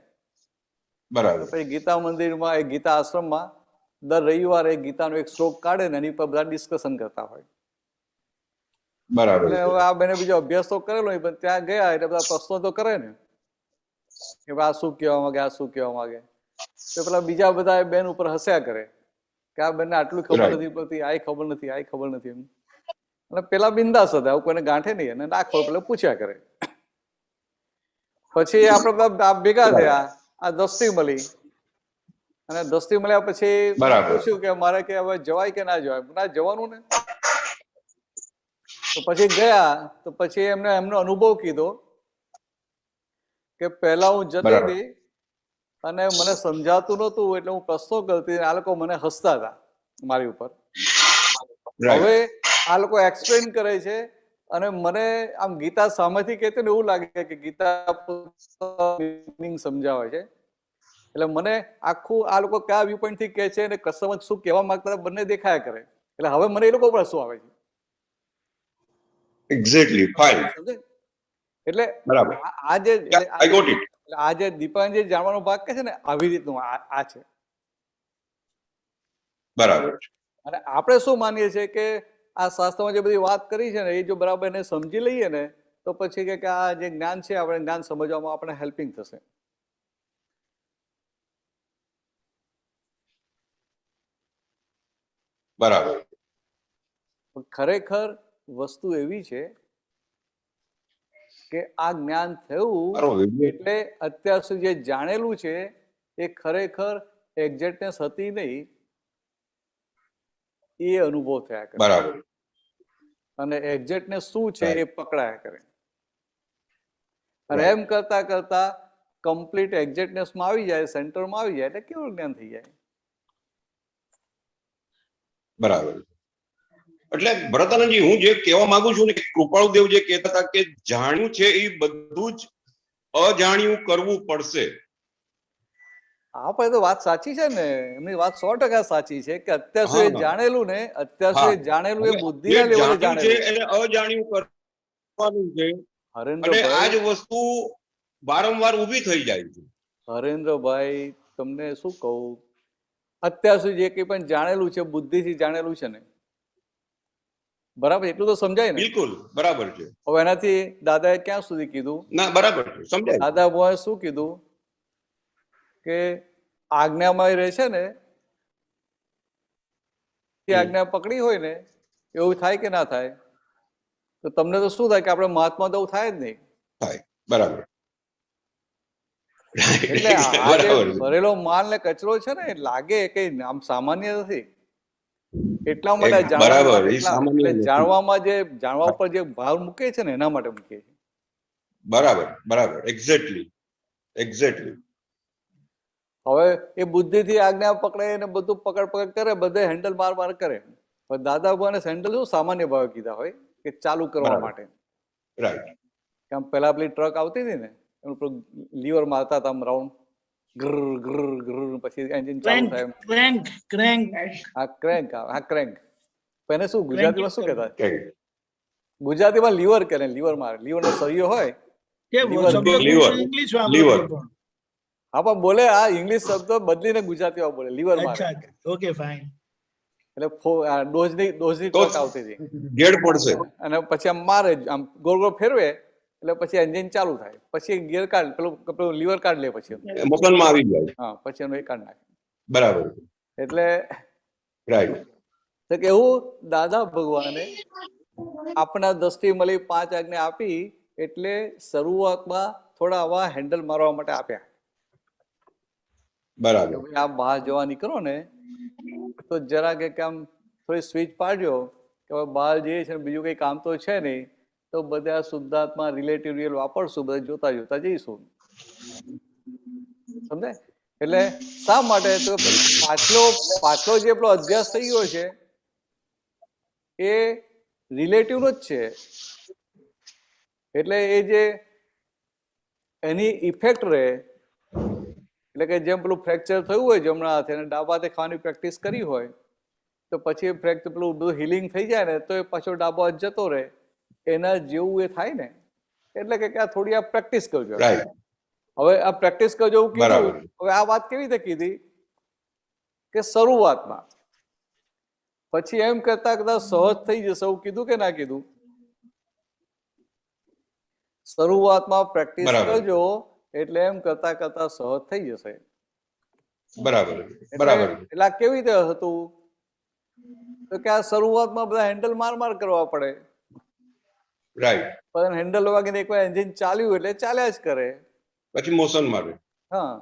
બરાબર.
પછી ગીતા મંદિરમાં એ ગીતા આશ્રમમાં દર રવિવારે ગીતાનો એક શ્લોક કાઢે ને એની પર બધા ડિસ્કશન કરતા હોય.
બરાબર.
એટલે હવે આ બેને બીજો અભ્યાસ તો કરેલો નહીં, પણ ત્યાં ગયા એટલે બધા પ્રશ્નો તો કરે ને કે આ શું કહેવા માંગે, આ શું કહેવા માંગે. તો પેલા બીજા બધા બેન ઉપર હસ્યા કરે કે આ બેનને આટલું ખબર નથી પડતી, આ ખબર નથી, આ ખબર નથી એમ. અને પેલા બિંદાસ હતા, આવું કોઈને ગાંઠે નહીં, અને ના ખબર પેલા પૂછ્યા કરે. પછી આપડે બધા ભેગા થયા, આ દસ્તી મળી, અને દસ્તી મળ્યા પછી પૂછ્યું કે મારે કે હવે જવાય કે ના જવાય. ના જવાનું ને. તો પછી ગયા, તો પછી એમનો અનુભવ કીધો કે પહેલા હું જતી હતી અને મને સમજાતું નતું એટલે હું પ્રશ્નો કરતી, આ લોકો મને હસતા હતા મારી ઉપર. હવે આ લોકો એક્સપ્લેન કરે છે અને મને આમ ગીતા સામેથી કહેતી ને એવું લાગે કે ગીતા મીનિંગ સમજાવે છે. એટલે મને આખું આ લોકો કયા વ્યૂ પોઈન્ટ થી કહે છે અને કસ્ટમર શું કહેવા માંગતા બંને દેખાયા કરે. એટલે હવે મને એ લોકો પર શું આવે છે.
Exactly fine.
એટલે
બરાબર.
આ જે દીપાન જે જાણવાનો ભાગ કે છે ને આવી રીતનું આ છે.
બરાબર.
અને આપણે શું માનીએ છીએ કે આ શાસ્ત્રમાં જે બધી વાત કરી છે ને એ જો બરાબર એને સમજી લઈએ ને તો પછી કે આ જે જ્ઞાન છે આપણે જ્ઞાન સમજવામાં આપણે હેલ્પિંગ થશે.
બરાબર.
ખરેખર વસ્તુ એવી છે કે આ જ્ઞાન થયું એટલે અત્યાર સુધી જે જાણેલું છે એ ખરેખર એક્ઝેક્ટનેસ હતી નહીં, એ અનુભવ થયા કરે.
બરાબર.
અને એક્ઝેક્ટનેસ શું છે એ પકડાયા કરે. અને એમ કરતા કરતા કમ્પ્લીટ એક્ઝેક્ટનેસમાં આવી જાય, સેન્ટરમાં આવી જાય એટલે કેવું જ્ઞાન થઈ જાય.
બરાબર. એટલે ભરતાનંદજી હું જે કહેવા માંગુ છું ને, કૃપાળુદેવ જે કહેતા હતા કે જાણ્યું છે એ બધું જ અજાણ્યું કરવું પડશે.
હા પણ તો વાત સાચી છે ને, એમની વાત 100% સાચી છે કે અત્યાર સુધી જાણેલું ને, અત્યાર સુધી જાણેલું એ બુદ્ધિના લેવલે જાણેલું
છે, એને અજાણ્યું કરવાનું છે. અને આ જ વસ્તુ વારંવાર ઊભી થઈ જાય છે.
હરેન્દ્રભાઈ, તમને શું કહું, અત્યાર સુધી જે કંઈ પણ જાણેલું છે બુદ્ધિથી જાણેલું છે ને, બરાબર એટલું તો સમજાય ને?
બિલકુલ બરાબર છે.
હવે એનાથી દાદાએ ક્યાં સુધી કીધું?
ના બરાબર છે, સમજાય.
દાદા ભુવાએ શું કીધું કે આજ્ઞામાં રહે છે ને, આજ્ઞા પકડી હોય ને એવું થાય કે ના થાય? તો તમને તો શું થાય કે આપણે મહાત્મા તો થાય જ નહીં.
થાય, બરાબર.
એટલે આ જે ભરેલો માલ ને કચરો છે ને લાગે કઈ આમ સામાન્ય નથી. એટલા માટે જાણવા ઉપર જે ભાવ મૂકે છે ને એના માટે મૂકે છે.
બરાબર બરાબર, એક્ઝેક્ટલી.
હવે એ બુદ્ધિથી આજ્ઞા પકડે ને બધું પકડ કરે, બધે હેન્ડલ માર કરે. પણ દાદા ભુવાને હેન્ડલ શું સામાન્ય ભાવે કીધા હોય કે ચાલુ કરવા માટે.
રાઈટ.
કેમ પેલા પેલી ટ્રક આવતી હતી ને એનું લીવર મારતા હતા રાઉન્ડ, ગ્ર ગ્ર ગ્ર, પછી એન્જિન ચાલુ થાય. ક્રેન્ક. એને શું ગુજરાતીમાં શું કહેતા? ગુજરાતીમાં લીવર કે લીવર મારે, લીવર નો સળિયો હોય. હા પણ બોલે આ ઇંગ્લિશ શબ્દ બદલીને ગુજરાતીમાં બોલે લીવર મારે.
Okay fine.
એટલે ડોઝની ટ્રક આવતી હતી,
ગેડ પડશે
અને પછી આમ મારે, આમ ગોળ ગોળ ફેરવે એટલે પછી એન્જિન ચાલુ થાય, પછી ગિયર કાઢ, પેલું લીવર કાઢ લે, પછી
મોશનમાં આવી જાય.
હા, પછી એનું એ કાઢ નાખે.
બરાબર.
એટલે
રાઈટ.
તો કે એવું દાદા ભગવાને આપણા દ્રષ્ટિ મળી 5 આજ્ઞા આપી, એટલે શરૂઆતમાં થોડા આવા હેન્ડલ મારવા માટે આપ્યા.
બરાબર.
આ બહાર જવા નીકળો ને તો જરા કે આમ થોડી સ્વિચ પાડજો કે હવે બહાર જઈએ છે, બીજું કઈ કામ તો છે નહીં, તો બધા શુદ્ધાત્મા રિલેટિવ રિયલ વાપરશું, બધા જોતા જોતા જઈશું. સમજાય? એટલે શા માટે તો પાછલો જે પેલો અભ્યાસ થઈ ગયો છે એ રિલેટિવ નો જ છે. એટલે એ જે એની ઇફેક્ટ રહે, એટલે કે જેમ પેલું ફ્રેક્ચર થયું હોય જમણા હાથે અને ડાબા હાથે ખાવાની પ્રેક્ટિસ કરી હોય તો પછી ફ્રેક્ચર પેલું બધું હિલિંગ થઈ જાય ને તો એ પાછો ડાબો હાથ જતો રહે, એના જેવું એ થાય ને. એટલે કે આ થોડી આ પ્રેક્ટિસ કરજો. હવે આ પ્રેક્ટિસ કરજો એવું કીધું. હવે આ વાત કેવી રીતે કીધી કે શરૂઆતમાં, પછી એમ કરતા કરતા સહજ થઈ જશે એવું કીધું કે ના કીધું? શરૂઆતમાં પ્રેક્ટિસ કરજો એટલે એમ કરતા કરતા સહજ થઈ જશે.
બરાબર.
એટલે આ કેવી રીતે હતું તો કે આ શરૂઆતમાં બધા હેન્ડલ માર કરવા પડે.
રાઈટ.
પણ હેન્ડલ વાગીને એકવાર એન્જિન ચાલ્યું એટલે ચાલ્યા જ કરે,
પછી મોશન મારે.
હા,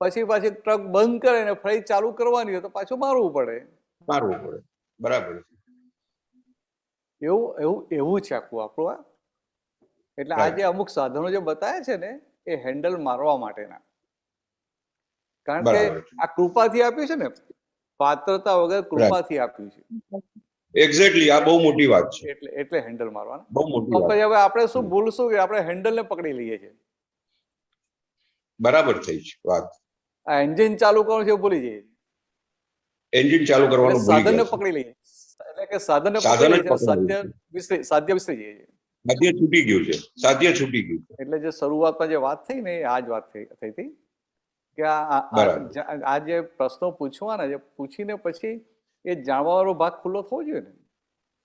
પછી ટ્રક બંધ કરે ને ફરી ચાલુ કરવાની હોય તો પાછું મારવું પડે.
બરાબર.
એવું છે આખું આપણું આ. એટલે આ જે અમુક સાધનો જે બતાવે છે ને એ હેન્ડલ મારવા માટેના, કારણ કે આ કૃપાથી આપ્યું છે ને, પાત્રતા વગર કૃપાથી આપ્યું છે.
એક્ઝેક્ટલી, આ બહુ મોટી વાત છે.
એટલે હેન્ડલ મારવાના.
બહુ મોટી વાત.
હવે આપણે શું ભૂલશું કે આપણે હેન્ડલ ને પકડી લઈએ છીએ.
બરાબર થઈ છે વાત.
આ એન્જિન ચાલુ કરવાનું છે ભૂલી જઈએ.
એન્જિન ચાલુ કરવાનું
સાધન ને પકડી લઈએ, એટલે કે સાધન ને પકડી લઈએ, સાધ્ય વિસરી જઈએ.
સાધ્ય છૂટી ગયું છે.
એટલે જે શરૂઆતમાં જે વાત થઈ ને આ જ વાત થઈ હતી કે આ જે પ્રશ્નો પૂછવાના, જે પૂછીને પછી એ જાણવા વાળો ભાગ ખુલ્લો થવો જોઈએ ને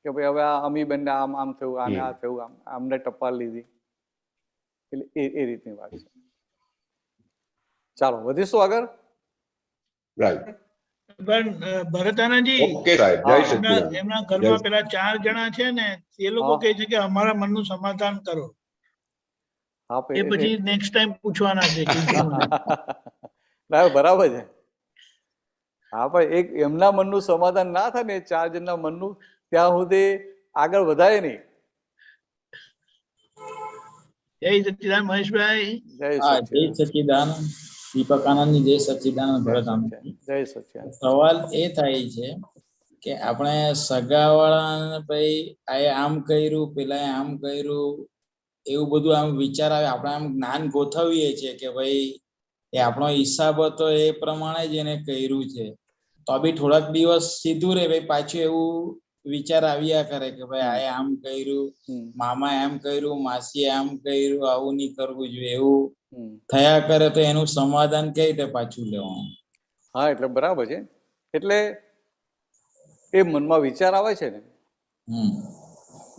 કે ભાઈ હવે આ અમીબેન ને આમ થયું, આને આ થયું, આમને ટપાલ લીધી. એટલે એ રીતની વાત છે. ચાલો વધીશું આગળ.
પણ ભરતાનાજી, એમના ઘરમાં પેલા 4 જણા છે ને એ લોકો કહે છે કે અમારા મનનું સમાધાન કરો. એ પછી નેક્સ્ટ ટાઈમ પૂછવાના છે.
બરાબર છે. હા, પણ એક એમના મનનું સમાધાન ના થાય ને 4 જણના મનનું, ત્યાં સુધી આગળ વધાય નહીં.
જય સચ્ચિદાનંદ મહેશભાઈ.
જય સચ્ચિદાનંદ દીપકાનંદની, જય સચ્ચિદાનંદ ભરતાનંદ.
જય સચ્ચિદાનંદ.
સવાલ એ થાય છે કે આપણે સગાવાળાને ભાઈ આ આમ કર્યું, પેલા આમ કર્યું, એવું બધું આમ વિચાર આવે, આપણે આમ જ્ઞાન ગોઠવીએ છીએ કે ભાઈ એ આપણો હિસાબ હતો એ પ્રમાણે જ એને કર્યું છે, તો બી થોડાક દિવસ સીધું રે ભાઈ પાછું એવું વિચાર આવ્યા કરે કે ભાઈ આ આમ કર્યું, મામા એમ કર્યું, માસીએ આમ કર્યું, આવું નહીં કરવું જોઈએ, એવું થયા કરે તો એનું સમાધાન કઈ રીતે પાછું લેવાનું?
હા, એટલે બરાબર છે. એટલે એ મનમાં વિચાર આવે છે ને,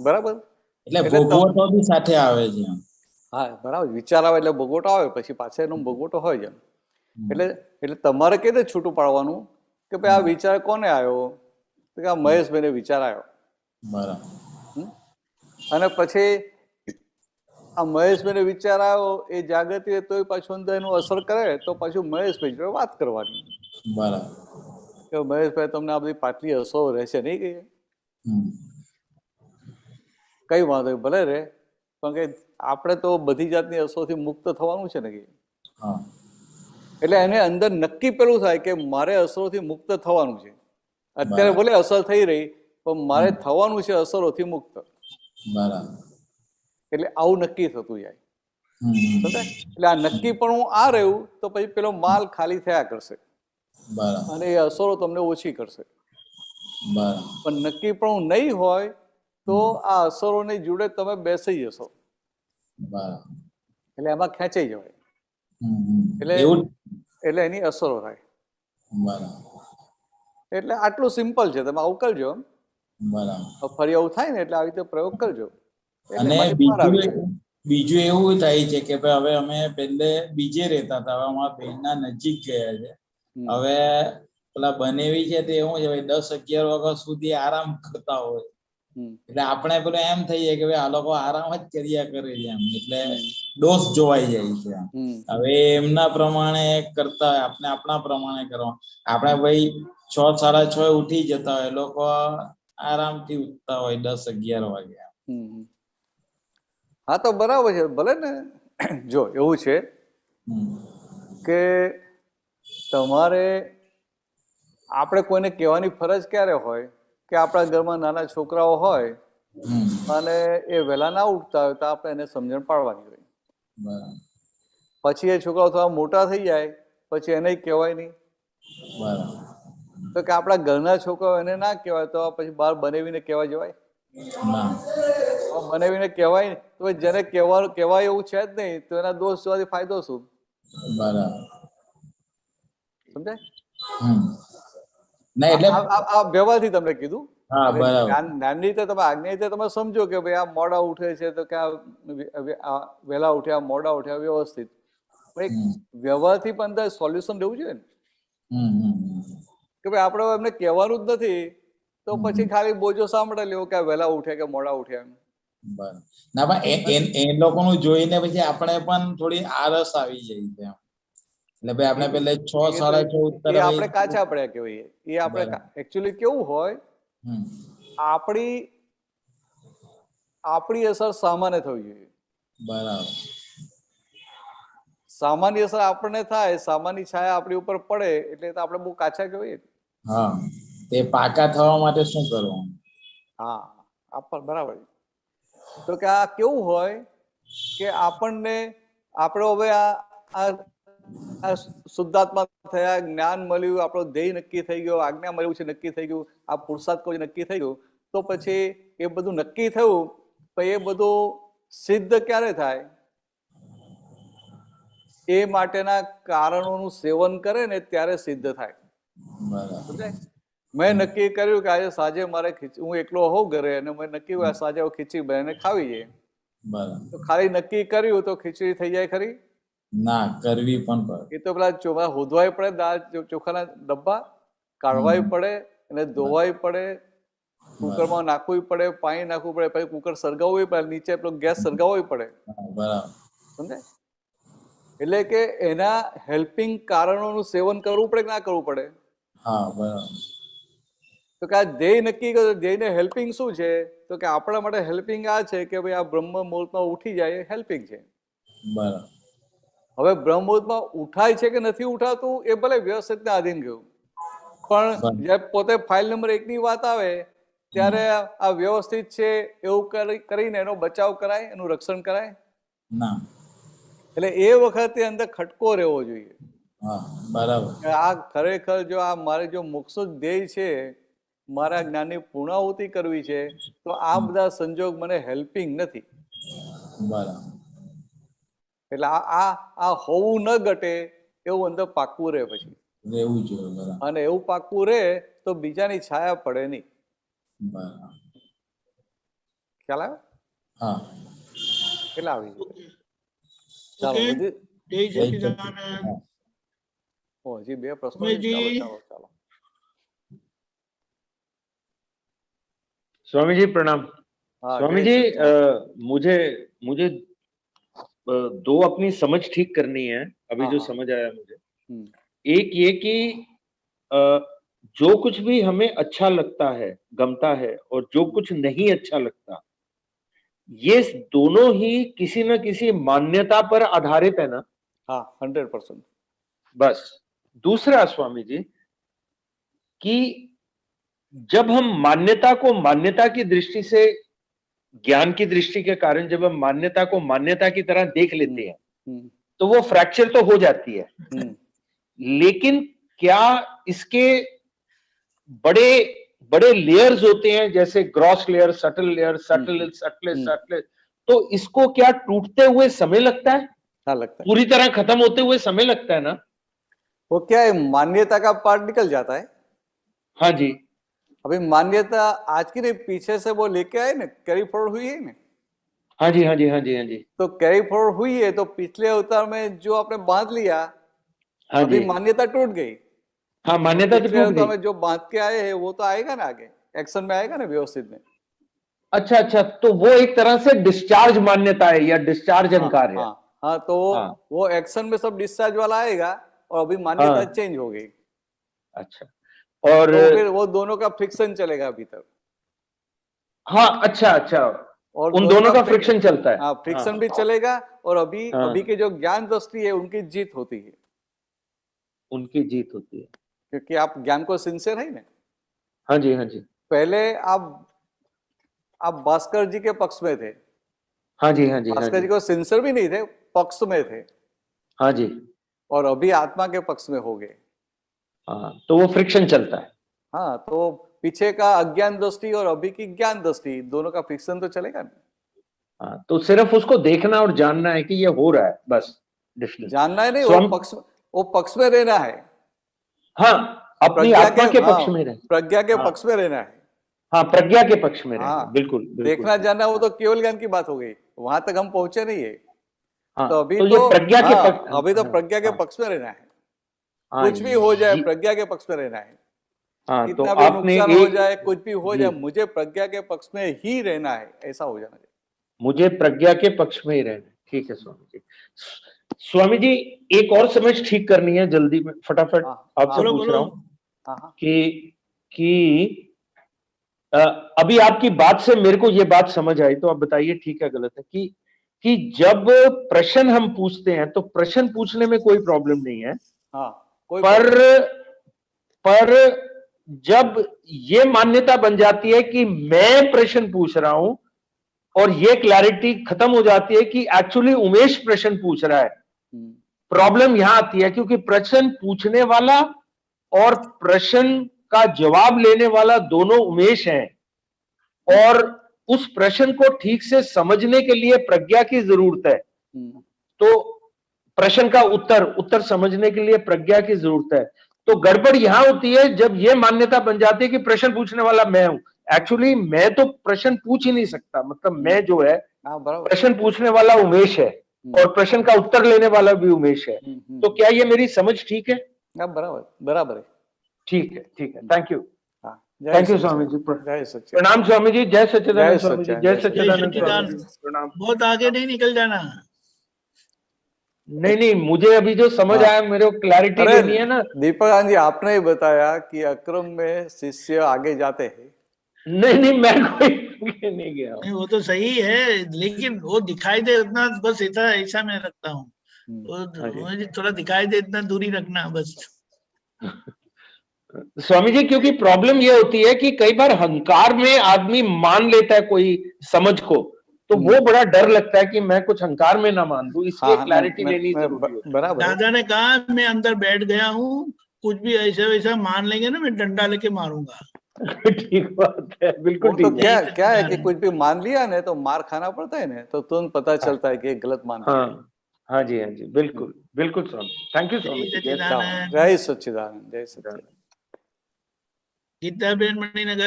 બરાબર,
એટલે ભોગવટો બી સાથે આવે છે.
હા, બરાબર, વિચાર આવે એટલે ભોગવટો આવે, પછી પાછળ એનો ભોગવટો હોય છે. એટલે તમારે કઈ રીતે છૂટું પાડવાનું કે ભાઈ આ વિચાર કોને આવ્યો? તો કે આ મહેશભાઈને વિચાર આવ્યો.
બરાબર.
અને પછી આ મહેશભાઈને વિચાર આવ્યો, એ જાગૃતિ તો પાછું અંદર એનું અસર કરે તો પાછું મહેશભાઈ જોડે વાત કરવાની.
બરાબર.
કે મહેશભાઈ તમને આ બધી પાટલી અસરો રહેશે નહીં, કહીએ કઈ વાંધો ભલે રે, પણ કે આપણે તો બધી જાતની અસરોથી મુક્ત થવાનું છે ને કે. એટલે એને અંદર નક્કી પેલું થાય કે મારે અસરોથી મુક્ત થવાનું છે. અત્યારે ભલે અસર થઈ રહી પણ મારે થવાનું છે અસરોથી મુક્ત.
બરાબર.
એટલે આવું નક્કી થતું જાય. એટલે આ નક્કી પણ હું આ રહ્યું તો પછી પેલો માલ ખાલી થયા કરશે અને એ અસરો તમને ઓછી કરશે. પણ નક્કી પણ હું નહીં હોય તો આ અસરોની જોડે તમે બેસી જશો, એટલે એમાં ખેંચાઈ જવાય, એટલે એની અસરો થાય. એટલે આટલું સિમ્પલ છે, તમે આવું કરજો. ફરી આવું થાય ને એટલે આવી રીતે પ્રયોગ કરજો.
અને બીજું એવું થાય છે કે ભાઈ હવે અમે પહેલે બીજે રહેતા હતા, હવે અમારા બહેનના નજીક ગયા છે. હવે પેલા બનેવી છે તે એવું છે 10-11 વાગ્યા સુધી આરામ કરતા હોય, એટલે આપણે પેલું એમ થઈએ કે ભાઈ આ લોકો આરામ જ કર્યા કરે છે એમ, એટલે દોષ જોવાઈ જાય છે. હવે એમના પ્રમાણે કરતા હોય, આપણે આપણા પ્રમાણે કરવા. આપણે ભાઈ 6-6:30 ઉઠી જતા હોય, લોકો આરામથી ઉઠતા હોય 10-11 વાગ્યા.
હા, તો બરાબર છે. ભલે ને, જો એવું છે કે તમારે આપણે કોઈને કહેવાની ફરજ ક્યારે હોય કે આપણા ઘરમાં નાના છોકરાઓ હોય અને એ વહેલા ના ઉઠતા હોય તો આપણે એને સમજણ પાડવાની હોય. પછી એ છોકરાઓ થોડા મોટા થઈ જાય પછી એને કહેવાય નહીં. તો કે આપણા ઘરના છોકરાઓ એને ના કહેવાય તો પછી બહાર બનાવીને કહેવા જવાય? બનાવીને કહેવાય તો જેને કહેવાય એવું છે જ નહીં તો એના દોષ જોવાથી ફાયદો શું? સમજાય? આ વ્યવહારથી તમને કીધું. જ્ઞાનની રીતે તમે આજ્ઞા રીતે તમે સમજો કે ભાઈ આ મોડા ઉઠે છે તો કે વહેલા ઉઠ્યા મોડા ઉઠ્યા વ્યવસ્થિત. વ્યવહારથી પણ અંદર સોલ્યુશન લેવું જોઈએ ને કે ભાઈ આપણે એમને કહેવાનું જ નથી તો પછી ખાલી બોજો સાંભળે લેવો કે વહેલા ઉઠ્યા કે મોડા ઉઠ્યા.
ના પણ એ લોકોનું જોઈને પછી આપણે પણ થોડી આળસ આવી જાય છે. એટલે ભાઈ આપણે પેલે 6-6:30 ઉત્તર
આપણે કાચા પડ્યા કહેવાય. એ આપણે એકચ્યુઅલી કેવું હોય, આપણી અસર સામાન્ય થવી જોઈએ.
બરાબર.
સામાન્ય અસર આપણને થાય, સામાન્ય છાયા આપણી ઉપર પડે એટલે આપણે બહુ કાચા કહેવાય.
હા, તે પાકા થવા માટે શું કરવું?
હા, બરાબર. તો કે આ કેવું હોય કે આપણને આપણે હવે આ શુદ્ધાત્મા થયા, જ્ઞાન મળ્યું, આપણો ધ્યેય નક્કી થઈ ગયો, આજ્ઞા મળ્યું છે નક્કી થઈ ગયું, આ પુરુષાર્થ કોઈ નક્કી થઈ ગયું, તો પછી એ બધું નક્કી થયું પણ એ બધું સિદ્ધ ક્યારે થાય? એ માટેના કારણોનું સેવન કરે ને ત્યારે સિદ્ધ થાય. મેં નક્કી કર્યું કે આજે સાંજે મારે હું એકલો હોઉં ઘરે અને મેં નક્કી કર્યું સાંજે ખીચડી બનાવીને ખાવી છે. તો ખાલી નક્કી કર્યું તો ખીચડી થઈ જાય ખરી?
ના, કરવી પણ પડે.
એ તો પેલા હોદવાય પડે, દાળ ચોખાના ડબ્બા કાઢવાય પડે અને ધોવાય પડે, કુકરમાં નાખવું પડે, પાણી નાખવું પડે, પછી કુકર સળગાવવું પડે, નીચે પેલો ગેસ સળગાવવો પડે. સમજાય? એટલે કે એના હેલ્પિંગ કારણોનું સેવન કરવું પડે કે ના કરવું પડે?
હા, બરાબર.
તો કે આ ધ્યેય નક્કી કર્યું, ધ્યેયને હેલ્પિંગ શું છે? તો કે આપણા માટે હેલ્પિંગ આ છે કે ભાઈ આ બ્રહ્મ મુહૂર્તમાં ઉઠી જાય એ હેલ્પિંગ છે.
બરાબર.
હવે બ્રહ્મ મુહૂર્તમાં ઉઠાય છે કે નથી ઉઠાતું એ ભલે વ્યવસ્થિતને આધીન ગયું, પણ જે પોતે ફાઇલ નંબર 1 ની વાત આવે ત્યારે આ વ્યવસ્થિત છે એવું કરીને એનો બચાવ કરાય, એનું રક્ષણ કરાય
ના.
એટલે એ વખતે અંદર ખટકો રહેવો જોઈએ.
બરાબર.
આ ખરેખર જો આ મારે જો મોક્ષ ધ્યેય છે મારા જ્ઞાનની પૂર્ણાહુતિ કરવી છે, તો આ બધા સંજોગ મને હેલ્પિંગ નથી.
બરાબર.
એટલે આ હોવું ન ઘટે એવું અંદર પાકવું રહે પછી
રહેવું જોઈએ. બરાબર.
અને એવું પાકવું રહે તો બીજાની છાયા પડે નહીં.
બરાબર.
ખ્યાલ આવ્યો?
હા.
કેટલા આવી ગયું? ચાલો
ઓકે,
બધી
જય સચ્ચિદાનંદ.
હજી 2 પ્રશ્નો છે.
સ્વામીજી.
ચાલો.
स्वामी जी प्रणाम।
हाँ,
स्वामी
जय
जी
सच्चिदानंद।
मुझे दो अपनी समझ ठीक करनी है अभी
हाँ,
जो
हाँ।
समझ आया मुझे। एक ये कि जो कुछ भी हमें अच्छा लगता है, गमता है, और जो कुछ नहीं अच्छा लगता, ये दोनों ही किसी न किसी मान्यता पर आधारित है ना?
हाँ, 100%।
बस। दूसरा स्वामी जी कि जब हम मान्यता को मान्यता की दृष्टि से, ज्ञान की दृष्टि के कारण जब हम मान्यता को मान्यता की तरह देख लेते हैं तो वो फ्रैक्चर तो हो जाती है, लेकिन क्या इसके बड़े बड़े लेयर्स होते हैं, जैसे gross layer, subtle layer, subtle, तो इसको क्या टूटते हुए समय लगता है?
हाँ, लगता है।
पूरी तरह खत्म होते हुए समय लगता है ना?
वो क्या है, मान्यता का पार्ट निकल जाता है।
हाँ जी।
अभी मान्यता आज की नहीं, पीछे से वो लेके आए ना, कैरी फॉरवर्ड हुई है ना।
हाँ जी, हाँ जी, हाँ जी, हाँ जी।
तो कैरी फॉरवर्ड हुई है, तो पिछले अवतार में जो आपने बांध लिया,
हाँ
अभी
जी।
मान्यता टूट गई।
हाँ, मान्यता तो
पिछले
टूट
अवतार
गई।
में जो बांध के आए हैं वो तो आएगा ना, आगे एक्शन में आएगा ना, व्यवस्थित में।
अच्छा अच्छा, तो वो एक तरह से डिस्चार्ज मान्यता है या डिस्चार्ज अहंकार है।
हाँ, तो वो एक्शन में सब डिस्चार्ज वाला आएगा और अभी मान्यता चेंज हो गई।
अच्छा, और
तो फिर वो दोनों का फ्रिक्शन चलेगा भीतर।
हाँ, अच्छा अच्छा,
और
उन दोनों का फ्रिक्शन चलता है।
हाँ, फ्रिक्शन भी चलेगा और अभी
हाँ।
अभी के जो ज्ञान दृष्टि है उनकी जीत होती है,
उनकी जीत होती है,
क्योंकि आप ज्ञान को सिंसियर है ना।
हाँ जी, हाँ जी।
पहले आप भास्कर जी के पक्ष में थे।
हाँ जी, हाँ जी, हाँ
भास्कर जी
जी।
को सिंसियर भी नहीं थे, पक्ष में थे।
हाँ जी।
और अभी आत्मा के पक्ष में हो गए।
हाँ, तो वो फ्रिक्शन चलता है।
हाँ, तो पीछे का अज्ञान दृष्टि और अभी की ज्ञान दृष्टि, दोनों का फ्रिक्शन तो चलेगा ना।
हाँ, तो सिर्फ उसको देखना और जानना है कि ये हो रहा है, बस।
जानना है नहीं, वो पक्ष में रहना है।
हाँ, अपनी आत्मा के पक्ष में रहना,
प्रज्ञा के पक्ष में रहना है।
हाँ, प्रज्ञा के पक्ष में रहना।
हाँ,
बिल्कुल,
देखना जानना वो तो केवल ज्ञान की बात हो गई, वहां तक हम पहुंचे नहीं है।
हाँ,
तो अभी
तो ये प्रज्ञा के पक्ष,
अभी तो प्रज्ञा के पक्ष में रहना है। कुछ भी हो जाए प्रज्ञा के पक्ष में रहना है।
हाँ,
कितना
तो
भी
आपने
नुकसान हो जाए, कुछ भी हो जाए,
जी।
मुझे प्रज्ञा के पक्ष में ही रहना है, ऐसा हो जाना चाहिए।
मुझे प्रज्ञा के पक्ष में ही रहना। ठीक है स्वामी जी। स्वामी जी, एक और समझ ठीक करनी है जल्दी में, फटाफट आपसे पूछ रहा हूँ कि अभी आपकी बात से मेरे को ये बात समझ आई, तो आप बताइए ठीक है गलत है, कि जब प्रश्न हम पूछते हैं तो प्रश्न पूछने में कोई प्रॉब्लम नहीं है।
कोई
पर जब ये मान्यता बन जाती है कि मैं प्रश्न पूछ रहा हूं और ये क्लैरिटी खत्म हो जाती है कि एक्चुअली उमेश प्रश्न पूछ रहा है, प्रॉब्लम यहां आती है, क्योंकि प्रश्न पूछने वाला और प्रश्न का जवाब लेने वाला दोनों उमेश हैं, और उस प्रश्न को ठीक से समझने के लिए प्रज्ञा की जरूरत है। तो प्रश्न का उत्तर समझने के लिए प्रज्ञा की जरूरत है। तो गड़बड़ यहां होती है जब यह मान्यता बन जाती है कि प्रश्न पूछने वाला मैं हूं। एक्चुअली मैं तो प्रश्न पूछ ही नहीं सकता, मतलब मैं जो है प्रश्न पूछने वाला उमेश है और प्रश्न का उत्तर लेने वाला भी उमेश है। तो क्या ये मेरी समझ ठीक है?
बराबर है।
ठीक है, ठीक है, thank you.
Thank
you Swami ji. प्रणाम स्वामी जी। जय सच्चिदानंद स्वामी जी। जय सच्चिदानंद स्वामी जी। प्रणाम।
बहुत आगे नहीं निकल जाना।
नहीं, मुझे अभी जो समझ आया, मेरे को क्लैरिटी लेनी है ना।
दीपक जी, आपने ही बताया कि अक्रम में शिष्य आगे जाते हैं।
नहीं, मैं कोई नहीं गया।
नहीं, वो तो सही है, लेकिन वो दिखाई दे उतना, बस ऐसा मैं रखता हूँ। मुझे थोड़ा दिखाई दे इतना दूरी रखना बस।
स्वामी जी, क्योंकि प्रॉब्लम ये होती है कि कई बार अहंकार में आदमी मान लेता है कोई समझ को, तो वो बड़ा डर लगता है कि मैं कुछ अहंकार में ना मान दूं, इसलिए क्लैरिटी लेनी जरूरी है।
बराबर।
दादा ने कहा मैं अंदर बैठ गया हूँ, कुछ भी ऐसा वैसा मान लेंगे ना, मैं डंडा लेके मारूंगा।
ठीक बात है, बिल्कुल
वो तो
ठीक है।
क्या है कि कुछ भी मान लिया ना तो मार खाना पड़ता है ना, तो तुरंत पता चलता है कि ये गलत मान लिया।
हाँ हाँ जी, हाँ जी, बिल्कुल बिल्कुल स्वामी, थैंक यू स्वामी जी।
जय सच्चिदानंद, जय सच्चिदानंद।
ગીતાબેન મણિનગર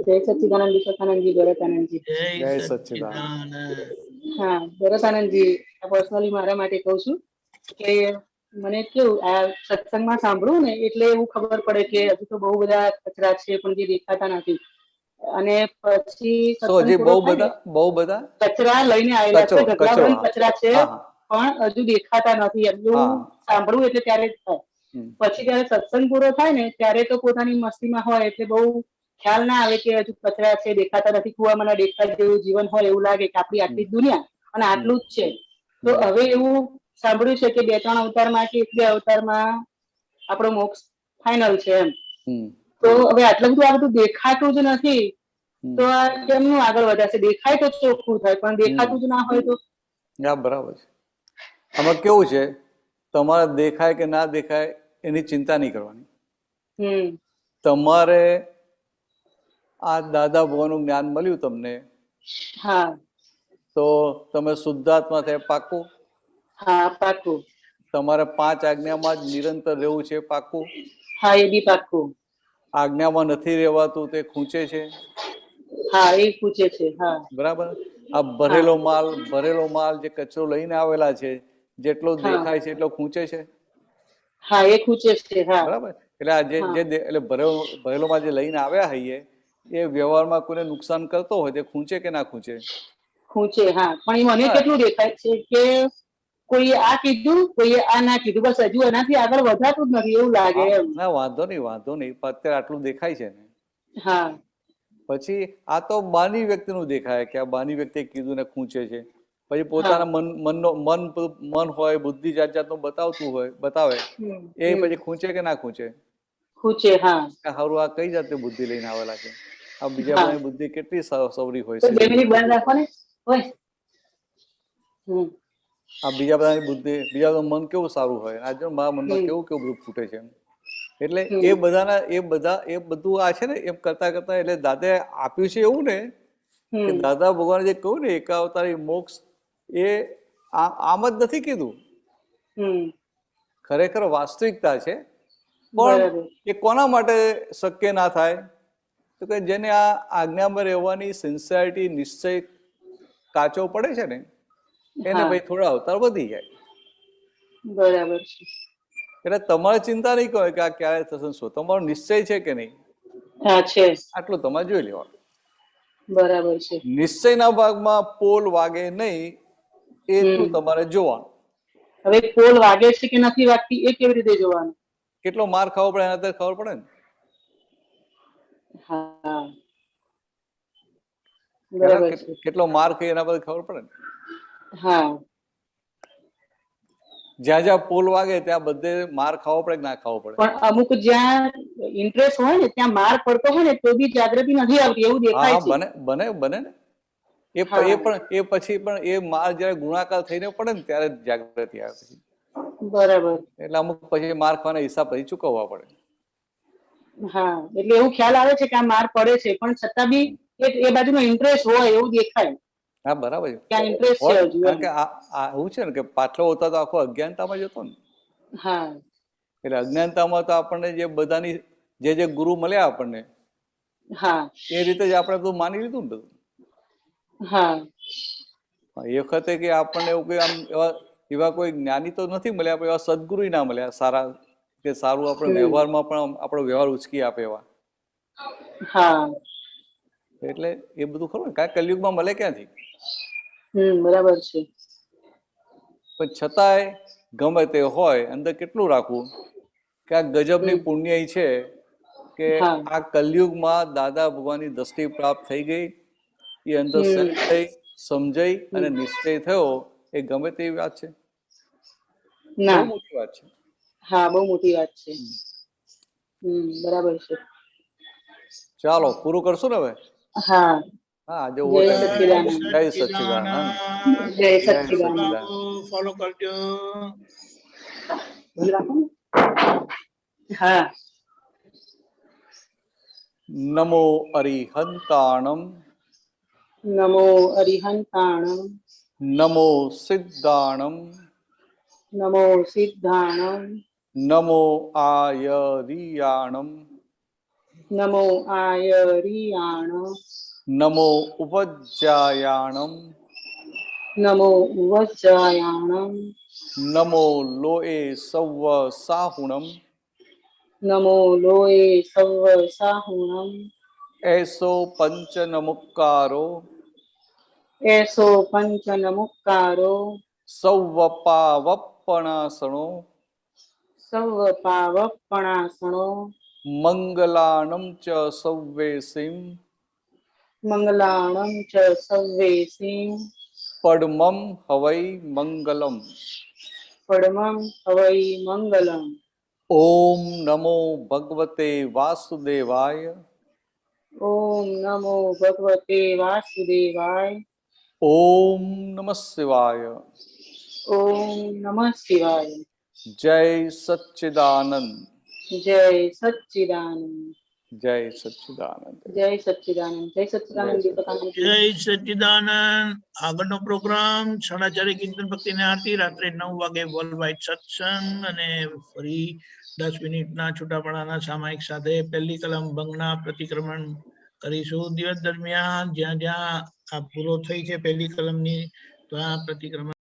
જય સચ્ચિદાનંદ વિશ્વકાનંદજી, ભરતાનંદજી.
જય સચ્ચિદાનંદ.
હા, ભરતાનંદજી, પર્સનલી મારા માટે કહું છું કે મને કેવું આ સત્સંગમાં સાંભળવું ને એટલે એવું ખબર પડે કે હજુ તો બહુ બધા કચરા છે પણ જે દેખાતા નથી. અને પછી સત્સંગ પૂરો થાય ને
બહુ બધા
કચરા લઈને આવેલા છે, ઢગલાબંધ કચરા છે પણ હજુ દેખાતા નથી. એટલું સાંભળવું એટલે ત્યારે જ થાય. પછી જયારે સત્સંગ પૂરો થાય ને ત્યારે તો પોતાની મસ્તીમાં હોય એટલે બહુ ખ્યાલ ના આવે કે હજુ કચરા છે, દેખાતા નથી, કુવામાં દેખતા જેવું જીવન હોય એવું લાગે કે આપણી આટલી દુનિયા અને આટલું જ છે. તો હવે એવું સાંભળ્યું છે કે 2-3 અવતારમાં કે 1-2 અવતારમાં આપણો મોક્ષ ફાઇનલ છે એમ. તો હવે આટલું બધું આ બધું દેખાતું જ નથી તો આ કેમનું આગળ વધાશે? દેખાય તો ચોખ્ખું થાય પણ દેખાતું જ ના હોય તો.
હા, બરાબર છે. આમાં કેવું છે, તમારે દેખાય કે ના દેખાય એની ચિંતા નહીં કરવાની. તમારે આ દાદા ભગવાનનું જ્ઞાન મળ્યું તમને, તો તમે શુદ્ધાત્મા થાય પાકું?
હા, પાકું.
તમારે 5 આજ્ઞામાં જ નિરંતર રહેવું છે પાકું?
હા, એ બી પાકું.
આજ્ઞામાં નથી રહેવાતું તે ખૂંચે છે?
હા, એ ખૂંચે છે. હા,
બરાબર. આ ભરેલો માલ જે કચરો લઈને આવેલા છે, જેટલો દેખાય છે એટલો ખૂંચે છે?
હા, એ ખૂંચે છે. હા,
બરાબર. એટલે આ એટલે ભરેલો માલ જે લઈને આવ્યા હઈએ એ વ્યવહારમાં કોઈને નુકસાન કરતો હોય તે ખૂંચે કે ના ખૂંચે?
ખૂંચે. હા, પણ એ મને કેટલું દેખાય છે કે કોઈએ આ કીધું, કોઈએ આ ના કીધું, બસ હજુ એનાથી આગળ વધાતું જ નથી એવું લાગે એમ.
ના, વાંધો નહીં. અત્યારે આટલું દેખાય છે ને.
હા.
પછી આ તો બાની વ્યક્તિનું દેખાય કે આ બાની વ્યક્તિએ કીધું ને ખૂંચે છે. પછી પોતાના મન હોય, બુદ્ધિ જાત જાતનું બતાવે એ પછી ખૂંચે કે ના ખૂંચે?
ખૂંચે. હા.
સારું, આ કઈ જાતની બુદ્ધિ લઈને આવેલા છે? આ બીજા બધાની બુદ્ધિ કેટલી સવરી હોય છે.
2 મિનિટ બંધ રાખો ને.
આ બીજા બધાની બુદ્ધિ, બીજા બધાનું મન કેવું સારું હોય, આજે મારા મનમાં કેવું બધું ફૂટે છે. એટલે એ બધું આ છે ને એમ કરતા એટલે દાદાએ આપ્યું છે એવું ને કે દાદા ભગવાને જે કહ્યું ને એકાવતારી મોક્ષ, એ આમ જ નથી કીધું. ખરેખર વાસ્તવિકતા છે. પણ એ કોના માટે શક્ય ના થાય? તો કે જેને આ આજ્ઞામાં રહેવાની સિન્સિયરિટી, નિશ્ચય કાચો પડે છે ને એને ભાઈ થોડા અવતાર વધી જાય.
બરાબર છે.
એટલે તમારે ચિંતા નહીં કરો કે આ ક્યારે થશે, શું તમારો નિશ્ચય છે કે નહીં?
હા, છે.
આટલું તમારે જોઈ લેવાનું.
બરાબર છે.
નિશ્ચયના ભાગમાં પોલ વાગે નહીં એટલું તમારે જોવાનું.
હવે પોલ વાગે છે કે નથી વાગતી એ કેવી રીતે જોવાનું?
કેટલો માર ખાવો પડે એના ખબર પડે ને.
હા, બરાબર છે.
કેટલો માર ખાય એના પર ખબર પડે ને.
હા.
જ્યાં જ્યાં પોલ વાગે ત્યાં બધે માર ખાવો પડે કે ના ખાવો પડે?
પણ અમુક જ્યાં ઇન્ટરેસ્ટ હોય ને ત્યાં માર પડતો હોય ને તો બી જાગૃતિ નથી આવતી એવું દેખાય છે.
બને ને. એ પછી પણ એ માર જયારે ગુણાકાર થઈને પડે ને ત્યારે જાગૃતિ આવે.
બરાબર.
એટલે અમુક પછી માર ખાવાના હિસાબ પછી ચૂકવવા પડે.
હા, એટલે એવું ખ્યાલ આવે છે કે આ માર પડે છે પણ છતાં બી એ બાજુનો ઇન્ટરેસ્ટ હોય એવું દેખાય.
હા, બરાબર છે. કારણ કે એવું છે ને કે પાછલો હોતા તો આખો અજ્ઞાનતામાં જ હતો ને.
હા.
એટલે અજ્ઞાનતામાં તો આપણને જે બધાની જે ગુરુ મળ્યા આપણને,
હા,
એ રીતે જ આપણે બધું માની લીધું ને બધું.
હા.
એ વખતે કે આપણને એવું કોઈ આમ એવા કોઈ જ્ઞાની તો નથી મળ્યા, એવા સદગુરુ ના મળ્યા સારા કે સારું આપણે વ્યવહારમાં પણ આપણો વ્યવહાર ઉચકી આપે એવા.
હા.
એટલે એ બધું ખરું ને, કાંઈ કલયુગમાં મળે ક્યાંથી?
બરાબર છે.
પણ છતાંય ગમે તે હોય અંદર કેટલું રાખવું કે આ ગજબની પુણ્ય છે કે આ કલયુગમાં દાદા ભગવાનની દ્રષ્ટિ પ્રાપ્ત થઈ ગઈ, એ અંદર સમજાઈ અને નિશ્ચય થયો. એ ગમે તેવી વાત છે? બહુ મોટી વાત છે.
હા, બહુ મોટી વાત છે. બરાબર છે.
ચાલો પૂરું કરશું ને હવે?
હા.
હા, આજે
જય સચ્ચિદાનંદ.
જય સચ્ચિદાનંદ.
જય સચ્ચિદાનંદ.
ફોલો કરજો.
હા.
નમો અરિહંતાણમ
નમો અરિહંતાણમ
નમો સિદ્ધાણમ
નમો સિદ્ધાણમ
નમો આયરિયાણમ
નમો આયરિયાણ
નમો ઉપજ્જાયાણમ
નમો ઉવજ્જાયાણમ
નમો લોએ સવ્વ સાહુણમ
નમો લોએ સવ્વ સાહુણમ
એસો પંચનમુક્કારો
એસો પંચનમુક્કારો
સૌવપાવપણાસણો
સર્વ પાવપણાસણો
મંગલાણમ ચ સવ્વેસીમ
મંગલાણં ચ સવ્વેસીમ
પડમમ હવૈ મંગલમ.
પડમં હવૈ મંગલમ.
ઓમ નમો ભગવતે વાસુદેવાય.
ઓમ નમો ભગવતે વાસુદેવાય.
ઓમ નમઃ શિવાય.
ઓમ નમઃ શિવાય.
જય સચ્ચિદાનંદ.
જય સચ્ચિદાનંદ.
જય સચ્ચિદાનંદ.
જય સચ્ચિદાનંદ. જય સચ્ચિદાનંદ.
જય સચ્ચિદાનંદ. આગળનો પ્રોગ્રામ 4:30 કીર્તન ભક્તિને આરતી, રાત્રે 9 વાગે વર્લ્ડ વાઇડ સત્સંગ અને ફરી 10 મિનિટના છૂટાપડાના સામાયિક સાથે પહેલી કલમ ભંગના પ્રતિક્રમણ કરીશું. દિવસ દરમિયાન જ્યાં જ્યાં આ ભૂલો થઈ છે પહેલી કલમની, તો આ પ્રતિક્રમણ